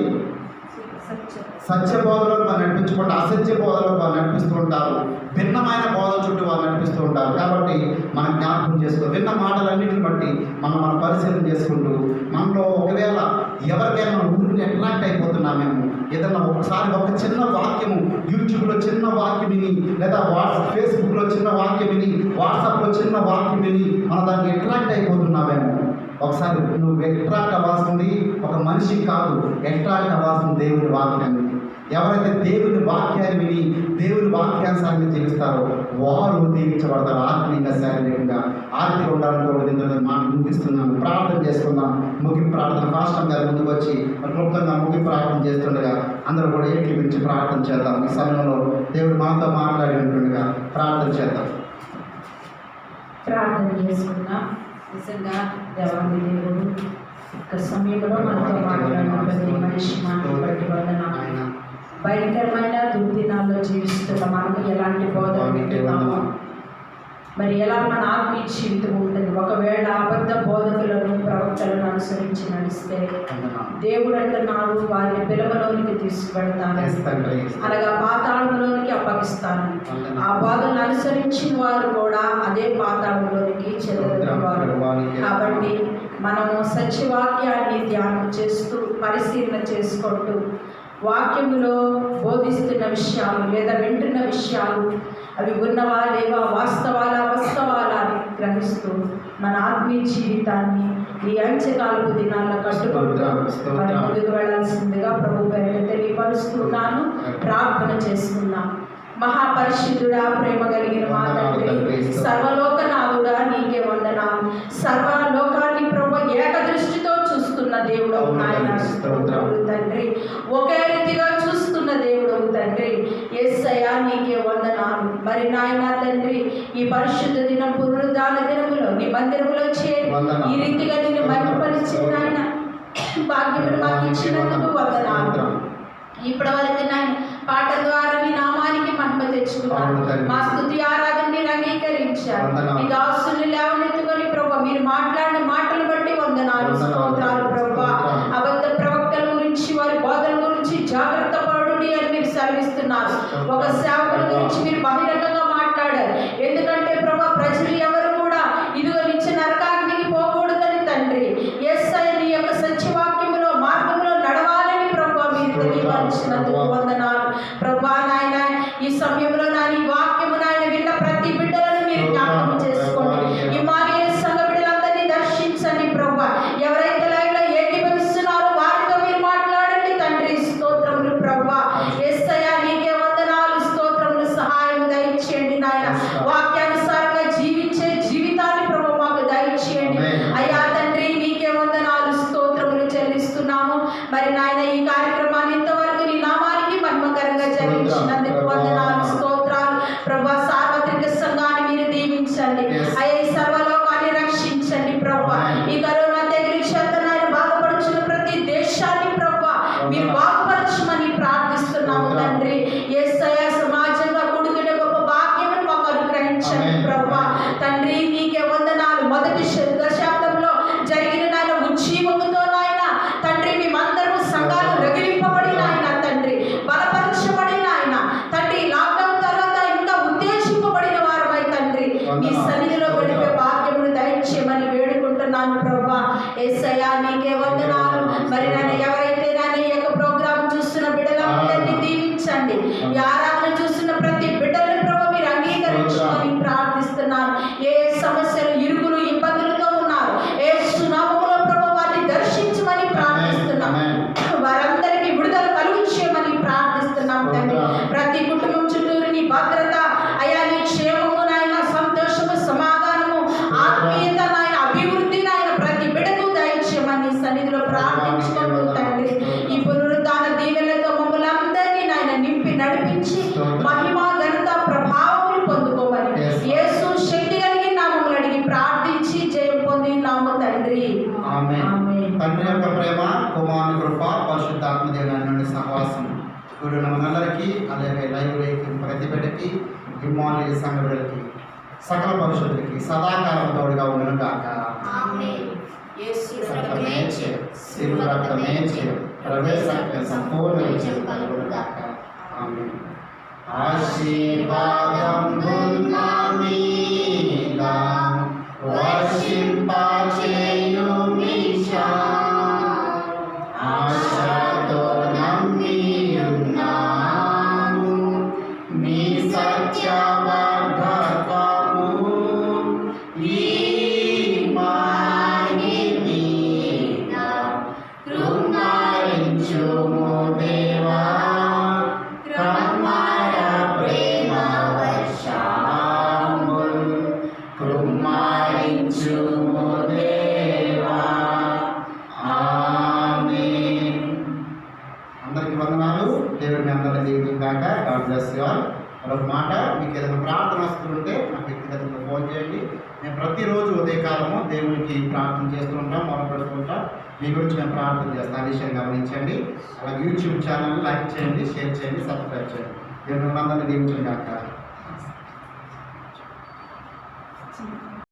Speaker 2: సత్య బోధలో వారు నడిపించకుండా అసత్య బోధలో వారు నడిపిస్తూ ఉంటారు. భిన్నమైన బోధ చుట్టూ వారు నడిపిస్తూ ఉంటారు. కాబట్టి మనం జ్ఞాపకం చేసుకో, విన్న మాటలన్నింటిని బట్టి మనం పరిశీలన చేసుకుంటూ మనలో ఒకవేళ ఎవరికైనా మనం ఊరిని అట్రాక్ట్ అయిపోతున్నామేమో, ఏదన్నా ఒకసారి ఒక చిన్న వాక్యము యూట్యూబ్లో చిన్న వాక్యం విని, లేదా ఫేస్బుక్లో చిన్న వాక్యం విని, వాట్సాప్లో చిన్న వాక్యం విని మనం దానికి అట్రాక్ట్ అయిపోతున్నామేమో. ఒకసారి నువ్వు అట్రాక్ట్ అవ్వాల్సింది ఒక మనిషి కాదు, అట్రాక్ట్ అవ్వాల్సింది దేవుని వాక్యాన్ని. ఎవరైతే దేవుని వాక్యాన్ని విని దేవుని వాక్యానుసారంగా జీవిస్తారో వారు దీవించబడతారు. ఆత్మీయంగా, శారీరకంగా, ఆర్థిక ఉండాలని మాట ముగిస్తున్నాను. ప్రార్థన చేసుకుందాం. ముగింపు ప్రార్థన రాష్ట్రం గారు ముందుకు వచ్చి క్లుప్తంగా ముగింపు ప్రార్థన చేస్తుండగా అందరూ కూడా ఏకీపించి ప్రార్థన చేద్దాం. ఈ సమయంలో దేవుడు మనతో మాట్లాడి ఉంటుండగా ప్రార్థన చేద్దాం.
Speaker 4: ప్రార్థన చేసుకున్నాం. నిజంగా దేవాది దేవుడు ఒక సమయంలో మనతో మాట్లాడిన ప్రతి మనిషి మాటలు బట్టి వందనాలు. భయంకరమైన దుర్దినాల్లో జీవిస్తున్న మనము ఎలాంటి బోధన వింటున్నామో, మరి ఎలా మన ఆత్మీయ జీవితం ఉంటుంది. ఒకవేళ అబద్ధ బోధకులను, ప్రవక్తలను అనుసరించి నడిస్తే దేవుడు అంటున్నాడు వారిని పిలవలోనికి తీసుకువెళ్తాను, అనగా పాతాళంలోనికి అప్పగిస్తాను. ఆ బోధనను అనుసరించిన వారు కూడా అదే పాతాళంలోనికి చెందుతున్నారు. కాబట్టి మనము సత్యవాక్యాన్ని ధ్యానం చేస్తూ పరిశీలన చేసుకుంటూ వాక్యములో బోధిస్తున్న విషయాలు లేదా వింటున్న విషయాలు అవి ఉన్నవా లేవా, వాస్తవాలా అని గ్రహిస్తూ మన ఆత్మీయ జీవితాన్ని ఈ అంచెకాలపు దినాల్లో కట్టుకుంటూ మరి ముందుకు వెళ్ళాల్సిందిగా ప్రభు పేరిట తెలియపరుస్తున్నాను. ప్రార్థన చేసుకున్నాం. మహాపరిశుద్ధుడా, ప్రేమ కలిగిన మా తండ్రి, సర్వలోకనాథుడా, నీకే వందనాలు. సర్వలోకాన్ని ప్రభు ఏక దృష్టితో చూస్తున్న దేవుడవు నాయన, స్తోత్రములు తండ్రి. ఒకే రీతిగా చూస్తున్న దేవుడవు తండ్రి. యేసయ్యా నీకే వందనాలు. మరి నాయన తండ్రి, ఈ పరిశుద్ధ దినం పునరుద్ధాన దినములో నీ మందిరములో చేరి ఈ రీతిగా నిన్ను మహిమపరిచే నాయన భాగ్యమును మాకు ఇచ్చినందుకు వందనాలు. ఇప్పటి వరకు నాయన పాట ద్వారా నీ నామానికి మహిమ తెచ్చుకున్నాను. మా స్తుతి ఆరాధన మీరు అంగీకరించారు. మీ దాసుల్ని లేవనెత్తుకొని ప్రభు మీరు మాట్లాడిన మాటలు బట్టి వందనాలు, స్తోత్రాలు ప్రభు. అబద్ధ ప్రవక్తల గురించి, వారి బోధల గురించి జాగ్రత్త పడుడి అని మీరు సెలవిస్తున్నారు. ఒక సేవకుల గురించి మీరు బహిరంగంగా మాట్లాడారు. ఎందుకంటే ప్రభు ప్రజలు ఎవరు కూడా ఇదిగో నిత్య నరకాగ్నికి పోకూడదని తండ్రి. యేసయ్య నీ యొక్క సత్యవాక్యములో మార్గంలో నడవాలని ప్రభు మీరు తెలియపరిచినందుకు వందనాలు ప్రభా. నాయన ఈ సమయంలో నాని వాక్యము నాయన విన్న ప్రతి బిడ్డలను మీరు జ్ఞాపకం చేసుకోండి. ఈ మానవ సంఘ బిడ్డలందరినీ దర్శించండి ప్రభా. ఎవరైతే లైవ్ లో ఏకీభవిస్తున్నారో వారితో మీరు మాట్లాడండి తండ్రి. స్తోత్రములు ప్రభా. యేసయ్య నీకే వందనాలు, స్తోత్రములు. సహాయం దయచేయండి నాయన. వాక్యానుసారంగా జీవించే జీవితాన్ని ప్రభు మాకు దయచేయండి అయ్యా తండ్రి. నీకే వందనాలు, స్తోత్రములు చెల్లిస్తున్నాము. మరి నాయన ఈ కార్యక్రమాన్ని ఇంతవరకు నీ నామానికి మహిమకరంగా జరిగించినందుకు వందనాలు, స్తోత్రాలు ప్రభా. సార్వత్రిక సంఘాన్ని మీరు దీవించండి అయ్యా. ఈ సర్వలోకాన్ని రక్షించండి ప్రభా. ఈ కరోనా తెగులు చేత నాయన బాధపడుచున్న ప్రతి దేశాన్ని ప్రభా మీరు బాగుపరచమని ప్రార్థిస్తున్నాము తండ్రి. యేసయ్య సమాజంగా కూడుకునే గొప్ప భాగ్యమును మాకు అనుగ్రహించండి ప్రభా తండ్రి. నీకే వందనాలు. మొదటి దశాబ్దంలో జరిగిన నాయన ఉజ్జీవముతో నాయన తండ్రి మేమందరము సంఘాలు రగిలింపబడి నాయన తండ్రి బలపరచబడి నాయన తండ్రి లాక్డౌన్ తర్వాత ఇంకా ఉద్దేశింపబడిన వారమై తండ్రి నీ సన్నిధిలో గడిపే భాగ్యమును దయచేయమని వేడుకుంటున్నాను ప్రభా. యేసయ్య నీకే వందనాలు. మరి నన్ను ఎవరైతే నన్ను ఈ యొక్క ప్రోగ్రాం చూస్తున్న బిడ్డలందరినీ దీవించండి. ఈ ఆరాధన చూస్తున్న ప్రతి బిడ్డలను ప్రభు మీరు అంగీకరించమని ప్రార్థిస్తున్నాను. ఏ సమస్యలు, ఇరుగులు, ఇబ్బందులతో ఉన్నారు ఏ సునామములో ప్రభు వారిని దర్శించమని ప్రార్థిస్తున్నాము. వారందరికీ విడుదల కలుగు చేయమని ప్రార్థిస్తున్నాం తండ్రి. ప్రతి కుటుంబం చుట్టూరు నీ భద్రత అయ్యా, నీ క్షేమము నాయన, సంతోషము, సమాధానము, ఆత్మీయత నాయన, అభివృద్ధి నాయన ప్రతి బిడ్డకు దయచేయమని సన్నిధిలో ప్రార్థించుకుంటూ తండ్రి ఈ పునరుద్ధాన దీవెనలతో మమ్మల్ని అందరినీ నాయన నింపి నడిపించి మహిమ, ఘనత, ప్రభావములు పొందుకోమని యేసు శక్తి కలిగి నామములు అడిగి ప్రార్థించి జయం పొంది నామ తండ్రి.
Speaker 2: ఆమేన్. తండ్రి యొక్క ప్రేమ, కుమారుని కృప, పరిశుద్ధాత్మ దేవుని నుండి సహవాసం ఇప్పుడు మనందరికీ, అలాగే లైవ్ లేఖిన ప్రతి బిడ్డకి, ఇమ్మానుయేలు సంఘ బిడ్డలకి, సకల పరిశుద్ధులకి సదాకాలం తోడుగా ఉండను గాక. రక్తమే చేయ, శిలువ రక్తమే చేయ, ప్రవేశ సంపూర్ణ విజయం కలుగును గాక. ఆమేన్. ఆశీర్వాదం మీద వర్షింపచేయు మీషా, ఆశతో నమ్మియున్నాము మీ సత్యవాగ్దానము. ఈ మాని మీద కృంగరించుము దేవా, క్రమర వందనాలు. దేవుడు మీ అందరినీ దీవించును గాక. God bless you all. మరొక మాట, మీకు ఏదైనా ప్రార్థన వస్తుంటే నాకు వ్యక్తిగతంగా ఫోన్ చేయండి. మేము ప్రతిరోజు ఉదయకాలము దేవునికి ప్రార్థన చేస్తుంటాం, మొదలుపెడుతుంటాం. మీ గురించి మేము ప్రార్థన చేస్తాం. ఆ విషయం గమనించండి. అలాగే యూట్యూబ్ ఛానల్ లైక్ చేయండి, షేర్ చేయండి, సబ్స్క్రైబ్ చేయండి. దేవుడు మిమ్మల్ని అందరినీ దీవించును గాక.